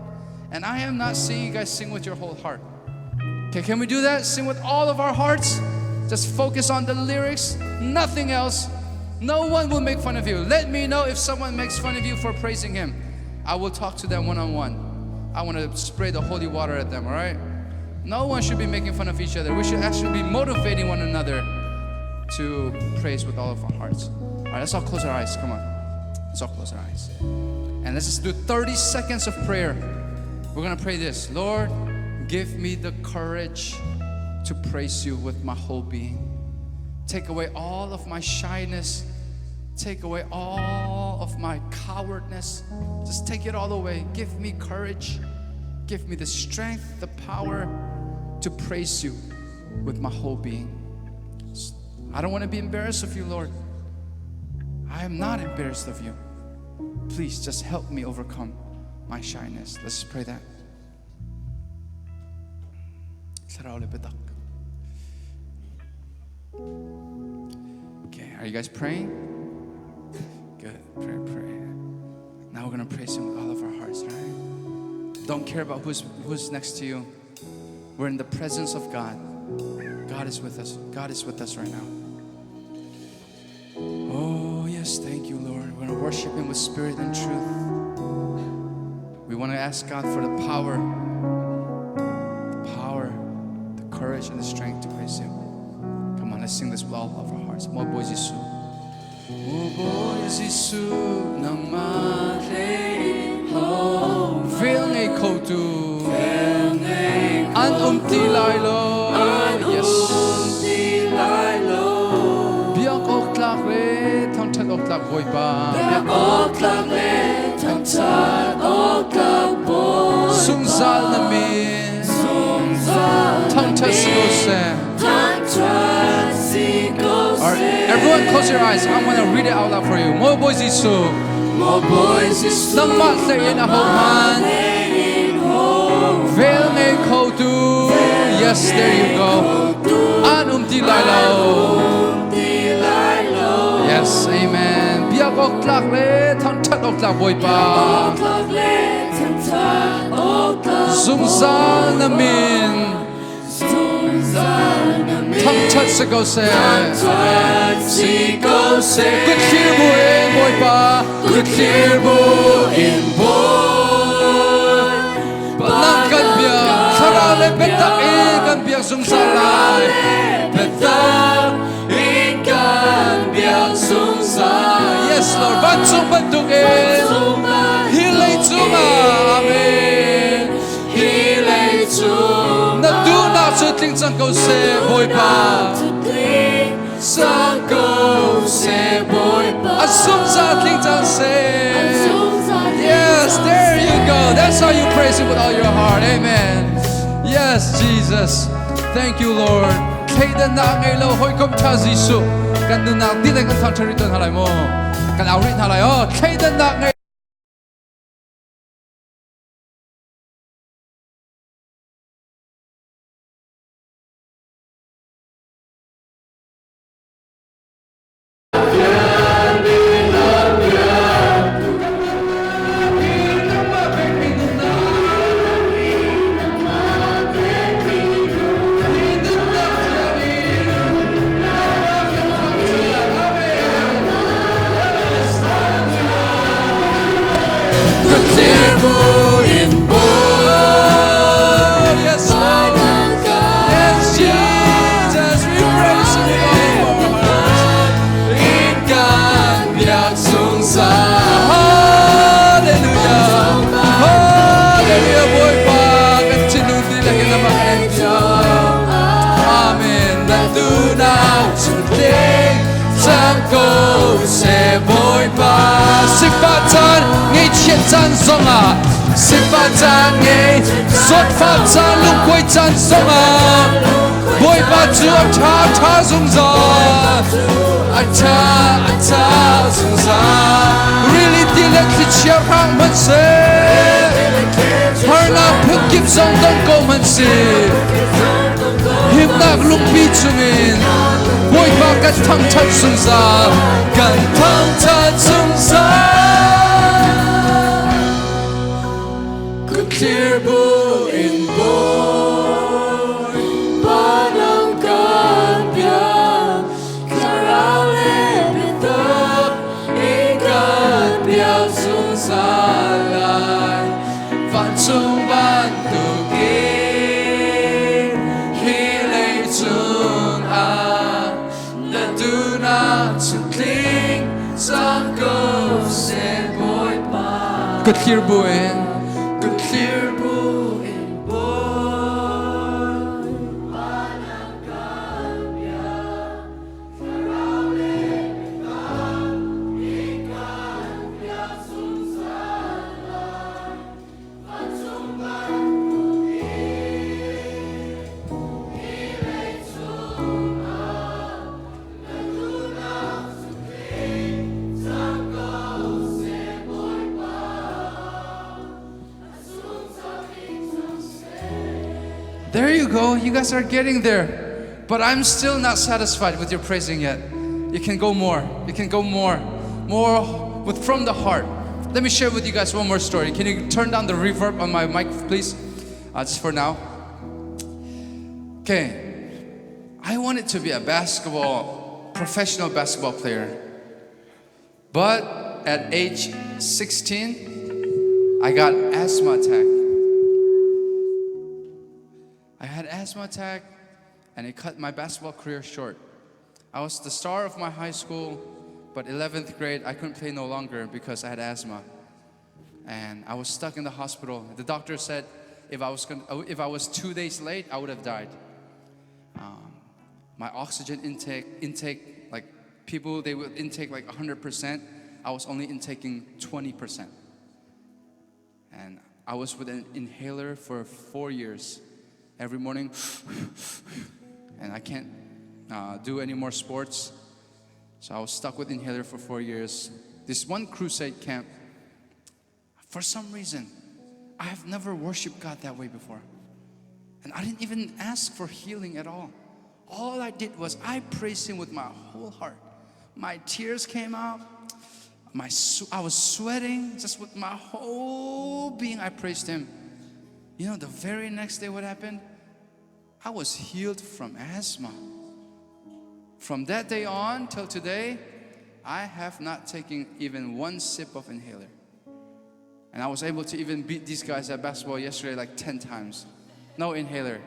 And I am not seeing you guys sing with your whole heart. Okay, can we do that? Sing with all of our hearts. Just focus on the lyrics, nothing else. No one will make fun of you. Let me know if someone makes fun of you for praising Him. I will talk to them one-on-one. I want to spray the holy water at them, all right? No one should be making fun of each other. We should actually be motivating one another to praise with all of our hearts. All right, let's all close our eyes. Come on. Let's all close our eyes. And let's just do 30 seconds of prayer. We're going to pray this. Lord, give me the courage to praise You with my whole being. Take away all of my shyness. Take away all of my cowardness. Just take it all away. Give me courage. Give me the strength, the power to praise You with my whole being. I don't want to be embarrassed of You, Lord. I am not embarrassed of You. Please just help me overcome my shyness. Let's pray that. Okay, are you guys praying? Good, pray. Now we're going to praise Him with all of our hearts, right? Don't care about who's next to you. We're in the presence of God. God is with us. God is with us right now. Oh, yes, thank You, Lord. We're going to worship Him with spirit and truth. We want to ask God for the power, the courage, and the strength to praise Him. Come on, let's sing this with all of our hearts. Mo boy Jisu. Mo boy Jisu nang matin ho. Feel ngay kotu. An tilay lo. Yes. Biak ok lak le, Thangthat ok lak boy pa. Biak ok lak le, Thangthat ok lak boy. Sungzal namin. Thangthat sigose. Alright, everyone close your eyes. I'm gonna read it out loud for you. Mo boy Jisu. Mo boy Jisu. Nang matin ho man. Veil ngay kotu. Yes, there you go. An tilay lo. Yes, amen. Biak ok lak le, Thangthat ok lak boy pa. Zungzal namin. Thangthat sigose. Good clear boy pa. Good clear in boy. Nang kan biak sarale betak kan biak zungzalay. Betak kan biak zungzal. Yes, Lord. Bansung bantukin. Hilay tuma. Amen. Hilay tuma. Naduna sa ting sang ko se boy pa. Sang ko se boy pa. Asum sa ting sang se. Yes, there you go. That's how you praise Him with all your heart. Amen. Yes, Jesus. Thank you, Lord. Kaidan na ngay lo hoy kom cha Jisu. Kan du nak di kan Thangthat rin ton halay mo. Kan awrit halay oh. Kaidan na ngay go se boy ba sip ba chan ngay chiết chan song à sip ba chan ngay sốt pha chan lung quay chan song à boy ba chu cha cha sung za cha sung za really dilek khi chia hang man se har na phuk kip song dong ko man se hip nak lung pi chungin boy ba kan thang chat sung za kan thang chat sung za clear bu in boy padang kan biang karao le bito ikat biang sung za lai van chung ban tu ki hi lei chung a da du na chung kling sang go se boy pa good clear bu in clear bu in boy padang kan biang karao le bito ikat biang sung za lai van chung ban tu ki hi lei chung a da du na chung kling sang go se boy pa There you go. You guys are getting there. But I'm still not satisfied with your praising yet. You can go more. You can go more. More with from the heart. Let me share with you guys one more story. Can you turn down the reverb on my mic, please? Just for now. Okay. I wanted to be a professional basketball player. But at age 16, I got asthma attack. I had asthma attack and it cut my basketball career short. I was the star of my high school, but 11th grade I couldn't play no longer because I had asthma. And I was stuck in the hospital. The doctor said if I was 2 days late, I would have died. My oxygen intake, like people, they would intake like 100%. I was only intaking 20%. And I was with an inhaler for 4 years. Every morning, and I can't do any more sports. So I was stuck with inhaler for 4 years. This one crusade camp, for some reason, I have never worshiped God that way before. And I didn't even ask for healing at all. All I did was I praised Him with my whole heart. My tears came out. I was sweating just with my whole being. I praised Him. You know, the very next day what happened? I was healed from asthma. From that day on till today, I have not taken even one sip of inhaler. And I was able to even beat these guys at basketball yesterday like 10 times. No inhaler.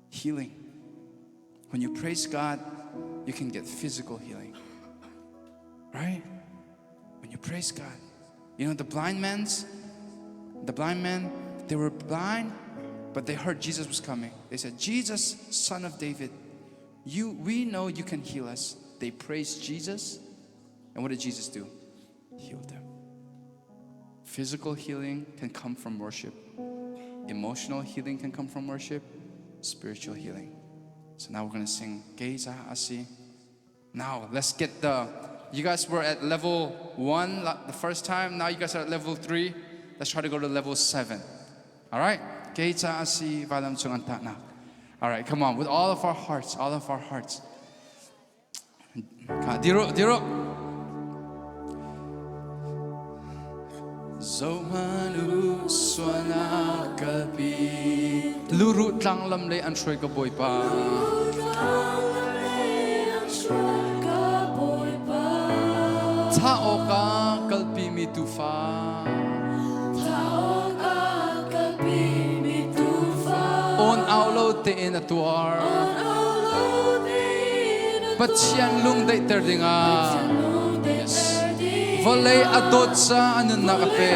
Healing. When you praise God, you can get physical healing. Right? When you praise God. You know the blind men, they were blind, but they heard Jesus was coming. They said, Jesus, Son of David, we know you can heal us. They praised Jesus. And what did Jesus do? Healed them. Physical healing can come from worship. Emotional healing can come from worship. Spiritual healing. So now we're going to sing Geisa Asi. Now let's get you guys were at level 1 the first time. Now you guys are at level 3. Let's try to go to level 7. All right? Geisa Asi Valam Thangthat na. All right, come on. With all of our hearts. All of our hearts. Diro. Zomanu swana kapi lurut lang lam le an shoi ka boy pa Tao ka kalpi mi tufa On aulo te in atuar Bachian lung dai terdinga Yes Volay adot sa anun nakape.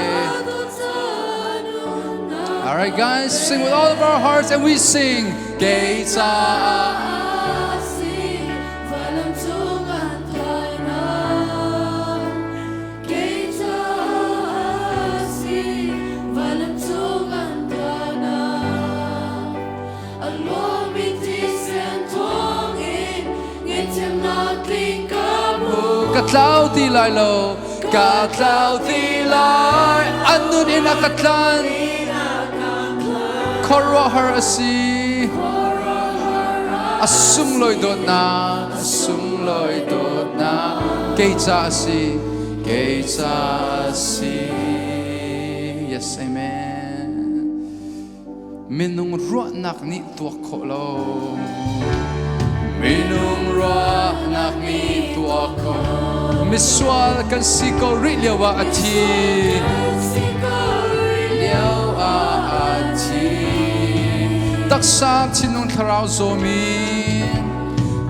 All right, guys, sing with all of our hearts, and we sing. Katlaw tilay lo, katlaw tilay, anun inakatlan, korwa har asi, asung loy dot na, keita asi, yes, amen. Minung ruat nak ni tuak ko lo. Minung ruak nak ni tuak ko. Miswal kan siko rilyawa ati. Rilyawa ati. Taksa tinung tharau zomi.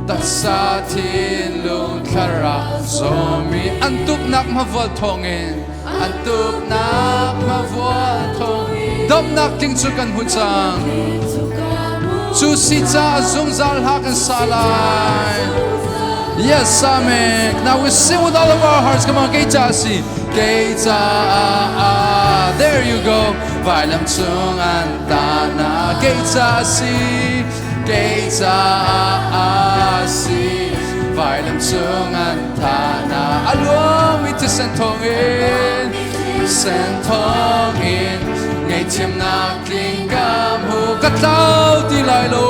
Taksa tinung tharau zomi. Antup nak mawal tongin. Antup nak mawal tongin. Dom nak ting sukan hutsang. Susita azung zal hakan salai. Yes, amen. Now we sing with all of our hearts. Come on, Geita si. Geita there you go. Vailam tung antana. Geita si. Geita si. Vailam tung antana. Along with the sentongin. Sentongin. Ngay tiêm na kinh cam hồ cắt lao đi lại lô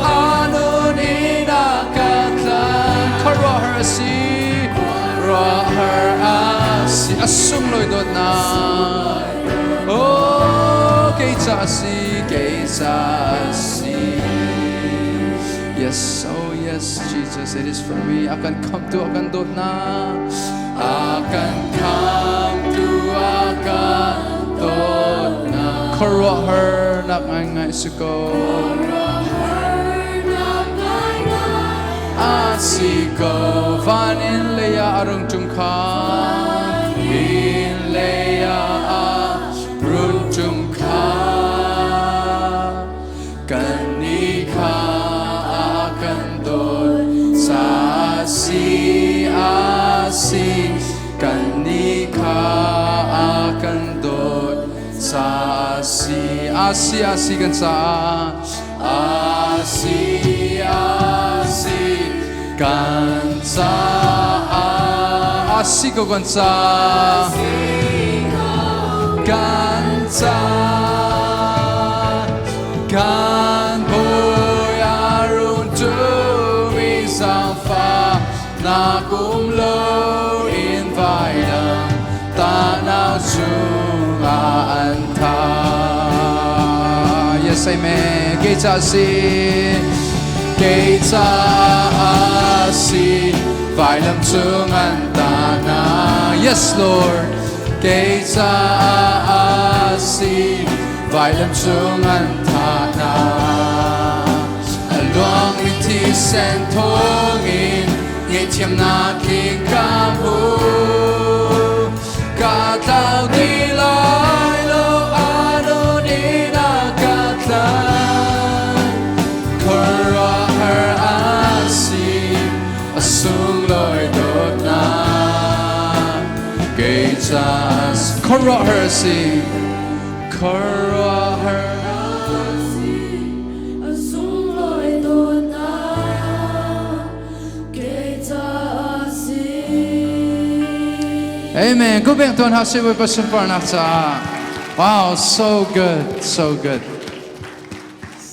anun ina cắt lan kara her asi asung loi dot na oh keita si yes oh yes Jesus it is for me akan come to akan dot na akan come to akan dot na kara her nak ngai siko asiko van in leya arung tumka in leya arung tumka kanika akan dot sa si kanika akan dot sa asi kan sa asi kan sa asi ko kan sa kan boy arun tumi sang fa na kumlo in vailam tanaw sunga anta yes amen Geita si vailam sunga antana yes Lord Geita si vailam sunga antana along iti sentongin ngay tiêm na kinh cam hu katlaw dilay lo anun ina katlan kara her asi asung loy dot na Geita kara her asi kara her Amen. Go back to hasi we pasempar nata. Wow, so good, so good.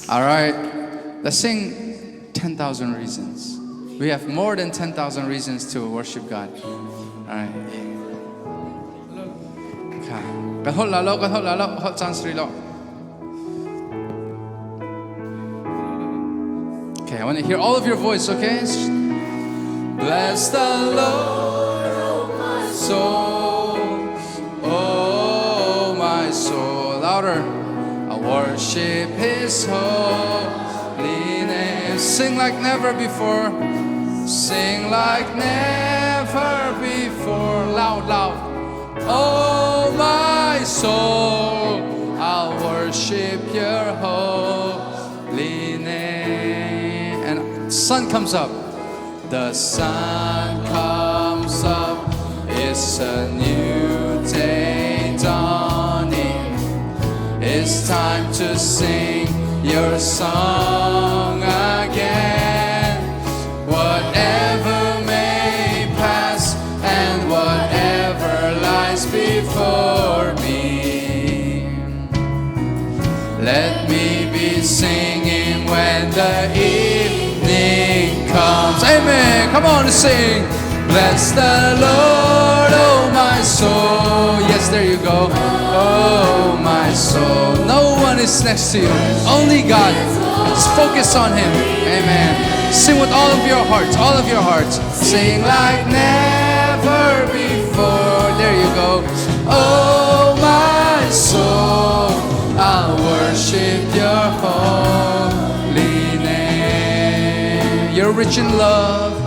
All right, let's sing 10,000 reasons. We have more than 10,000 reasons to worship God. All right. Kahol lalo, hot chance rilo. Okay, I want to hear all of your voice. Okay. Bless the Lord. Soul, oh my soul, louder. I worship His holy name. Sing like never before. Sing like never before. Loud, loud. Oh my soul, I'll worship Your holy name. And sun comes up. The sun comes up. It's a new day dawning. It's time to sing Your song again. be singing when the evening comes. Amen. Come on and sing. Bless the Lord, oh my soul. Yes, there you go. Oh my soul. No one is next to you. Only God. Just focus on Him. Amen. Sing with all of your hearts. All of your hearts. Sing like never before. There you go. Oh my soul, I'll worship your holy name. You're rich in love.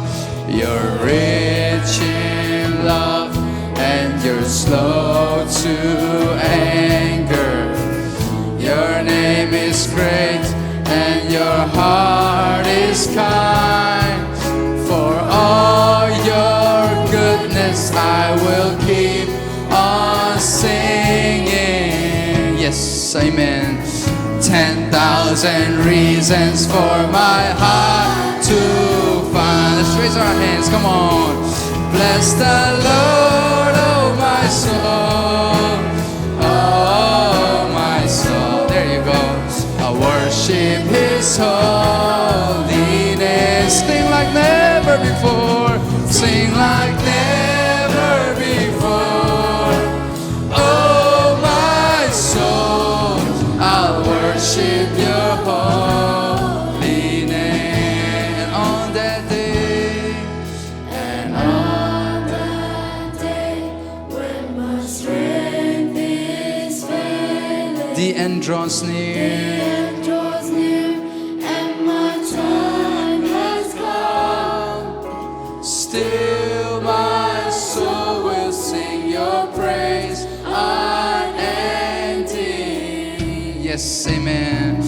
You're rich in love, and you're slow to anger. Your name is great, and your heart is kind. For all your goodness, I will keep on singing. Yes, amen. 10,000 reasons for my heart to find. Let's raise our hands, come on. Bless the Lord, oh my soul. Oh my soul. There you go. I worship His holiness. Sing like never before. Sing like never before. Oh my soul, I'll worship your holy name. And on that day, and on that day, when my strength is failing, the end draws near. Still my soul will sing your praise unending. Yes, amen.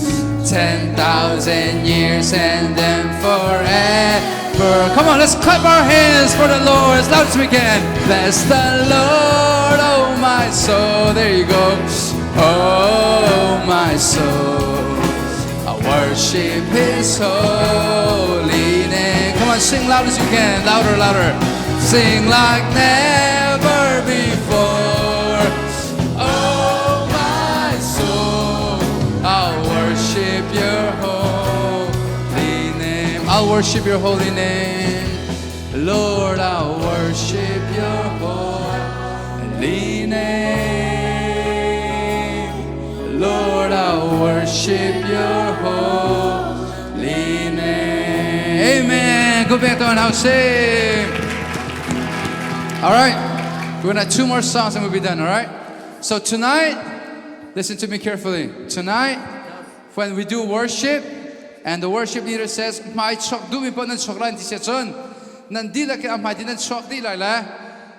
10,000 years and then forever. Come on, let's clap our hands for the Lord as loud as we can. Bless the Lord, oh my soul. There you go. Oh my soul, I worship His holy name. Come on, sing loud as you can. Louder, louder. Sing like never before. Oh my soul, I'll worship your holy name. I'll worship your holy name. Lord, I'll worship your holy name. Lord, I'll worship your holy name. Amen. Go back to our house. Sing. All right. We're going to have 2 more songs and we'll be done. All right. So tonight, listen to me carefully. Tonight, when we do worship, and the worship leader says, "My chok do mi pa nan chok lan ti se chon, nan di la ke my di nan chok di lai la,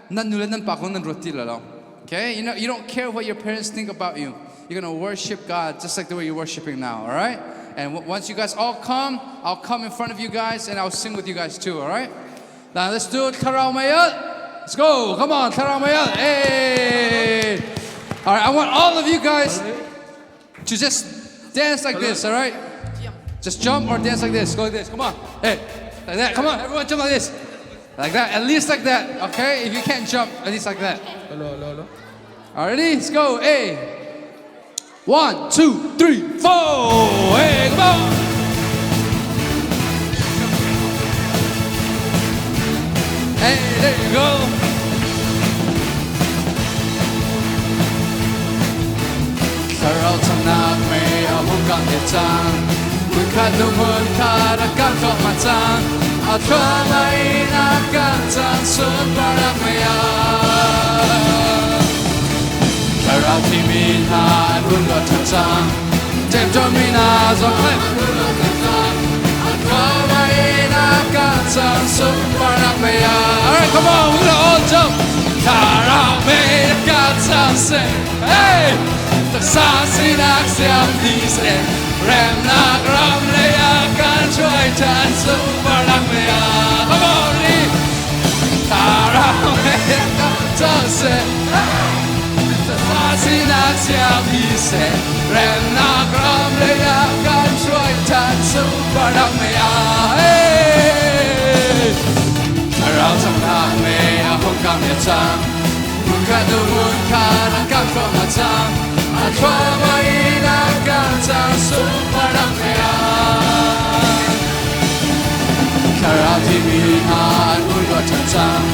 nan nulan nan pa kong nan roti la lo." Okay. You don't care what your parents think about you. You're going to worship God just like the way you're worshiping now, all right? And once you guys all come, I'll come in front of you guys and I'll sing with you guys too, all right? Now let's do it. Karao Mayat. Let's go. Come on, Karao Mayat. Hey. All right, I want all of you guys to just dance like this, all right? Just jump or dance like this. Go like this. Come on. Hey, like that. Come on, everyone jump like this. Like that. At least like that, okay? If you can't jump, at least like that. Hello. All right, ready? Let's go. Hey. 1, 2, 3, 4. Hey, come on. Hey, there you go. Sailo Thang may abukan itang. Bukat lumun karakan kau matang. Atwa may nakantang sun parak mayang. Karao timina and bunga tatang. Tem domina zoklep bunga tatang. Atwa may nakantang sun parak mayang. All right, come on, we're gonna all jump. Karao may nakantang sing. Hey, the sun sinak siam disen. Rem nak ram leyakan joy tan sun parak mayang. Come on, ready? Karao may nakantang sing. Sinak siap hise, rem nak ram leyakan joy tan sun parak mayang. Karao Thang may ahong kam yatang. Bukat lumun karakan kau matang. Atwa may nakantang Karabimihan mulwa tanzang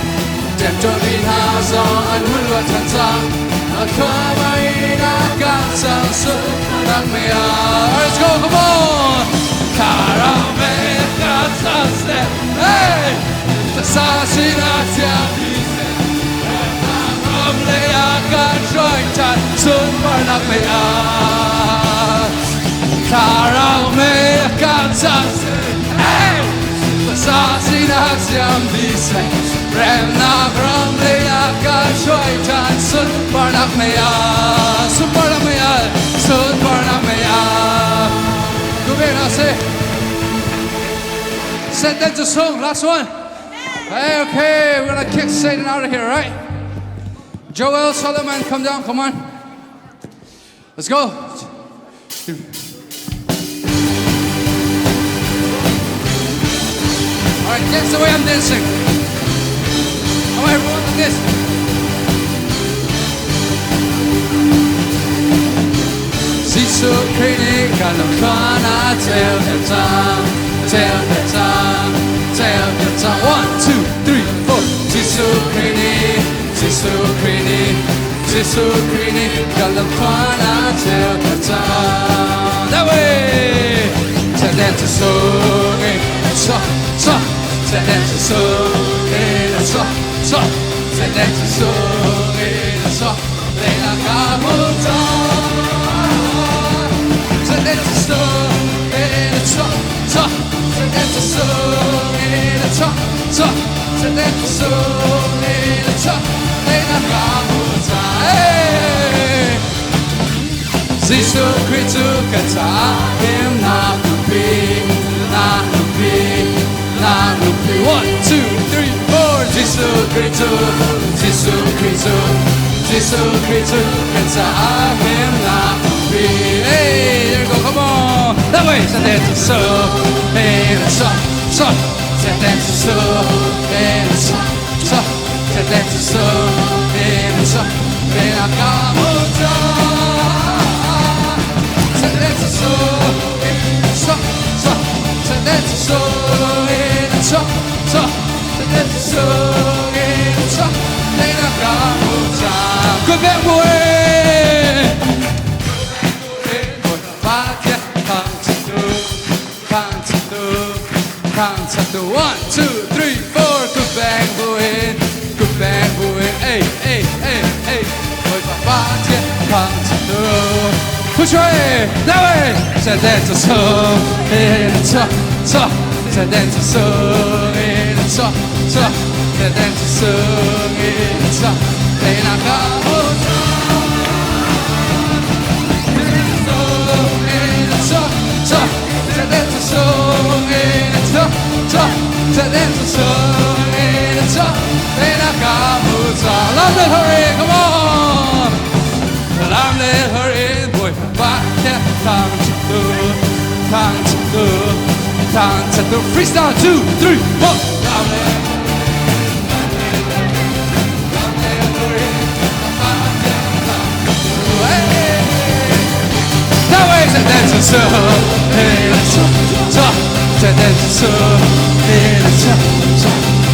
Temtoriha zon mulwa tanzang Akamaina kansang sumarang mea. Let's go, come on! Karamel kansang step. Hey! Tasasina tiabise Ramlea kanjointan sumarang mea. Karamel kansang step. Hey! Tasasina tiabise Remna Ramlea kanjointan sumarang mea. Sumarang mea. Sumarang mea. Said that's a song, last one. Hey, okay, we're gonna kick Satan out of here, right? Joel Solomon, come down, come on. Let's go. Alright, that's the way I'm dancing. I want everyone like this. Sisu Krini Kalakana Tell the time, tell the time, tell the time. 1, 2, 3, 4. Sisu Krini, Sisu Krini, Sisu Krini Kalakana Tell the time. That way. Tell them to song it, so. Tell them to song it, so. Tell them to song it, so. They like a that's a song in a top. That's a song in a top. That's a song in a top. They not got hey. Sisu kritu kata him na lupi. 1, 2, 3, 4. Sisu kritu kata him na lupi. Hey, there you go, come on. That way. So that's a song in a top. So that's a song in a top. So that's a song in a top. Then I got more time. So that's a song in a top. So that's a song in a top. So that's a song in a top. Then I got more time. Good back, boy. Thangthat 1, 2, 3, 4. Good bang buin, hey, hey, hey, hey. Oi papa tie Thangthat. Which way? That way. Said that's a song in a top. Said that's a song in a top. Said that's a song in a top. Then I got more time. Song in a top. Said that's a song in a top. Said that's a song in a top. Then I got more time. Love that hurry, come on. I'm let her in, boy. Back there, Thangthat. Freestyle 2, 3, 4. That way, said that's a song in a top. Said that's a song in a top.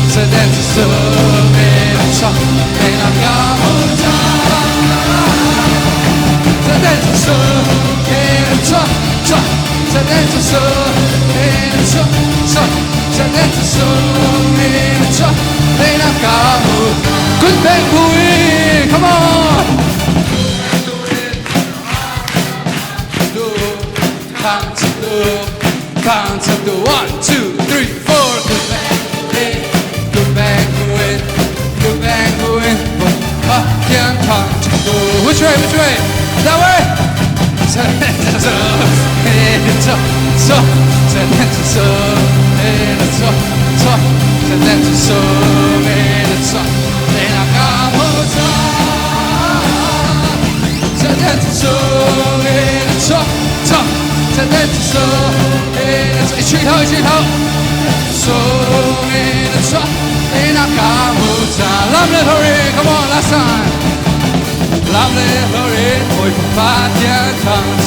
Said that's a song in a top. And I got more time. Said that's a song in a top. Said that's a song in a top. Said that's a song in a top. And I got more. Good bang, boy. Come on. Thangthat 1, 2, 3, 4. Good bang, good bang, Thangthat. Which way? That way. So that's a song in a top. So that's a song in a top. So that's a song in a top. Then I got more time. So that's a song in a top. So that's a song in a top. Street ho. Song in a top. Then I got more time. Love it, hurry, come on, last time. Làm lễ hỡi đến hồi phát tiếng thang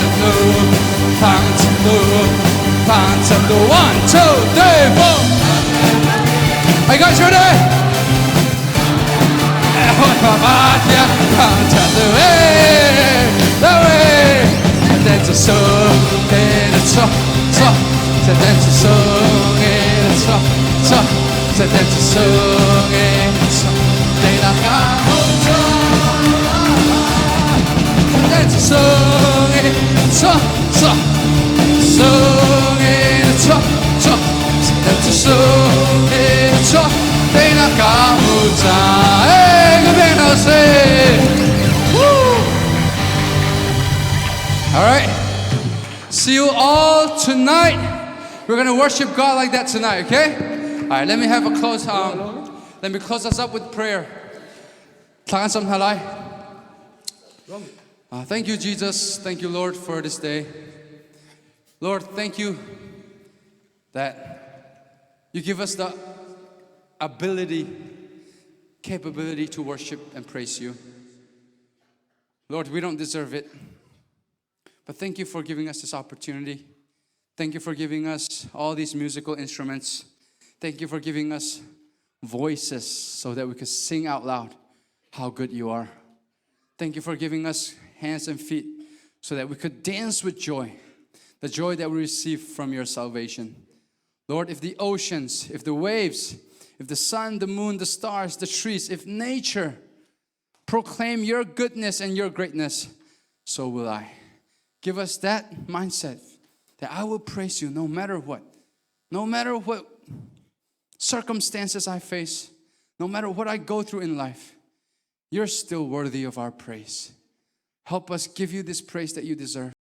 chặt lù 1, 2, 3, 4. Are you guys ready? Hồi phát tiếng thang chặt lù then to song in a top, then to song in a top, then to song in a top. They knock out then to song in a top, song in a top, then to song in a top. They knock out. Hey, come in, I'll say. All right. See you all tonight. We're gonna worship God like that tonight, okay? All right. Let me have a close. Let me close us up with prayer. Thank you, Jesus. Thank you, Lord, for this day. Lord, thank you that you give us the capability to worship and praise you. Lord, we don't deserve it. But thank you for giving us this opportunity. Thank you for giving us all these musical instruments. Thank you for giving us voices so that we could sing out loud how good you are. Thank you for giving us hands and feet so that we could dance with joy, the joy that we receive from your salvation. Lord, if the oceans, if the waves, if the sun, the moon, the stars, the trees, if nature proclaim your goodness and your greatness, so will I. Give us that mindset that I will praise you no matter what circumstances I face, no matter what I go through in life. You're still worthy of our praise. Help us give you this praise that you deserve.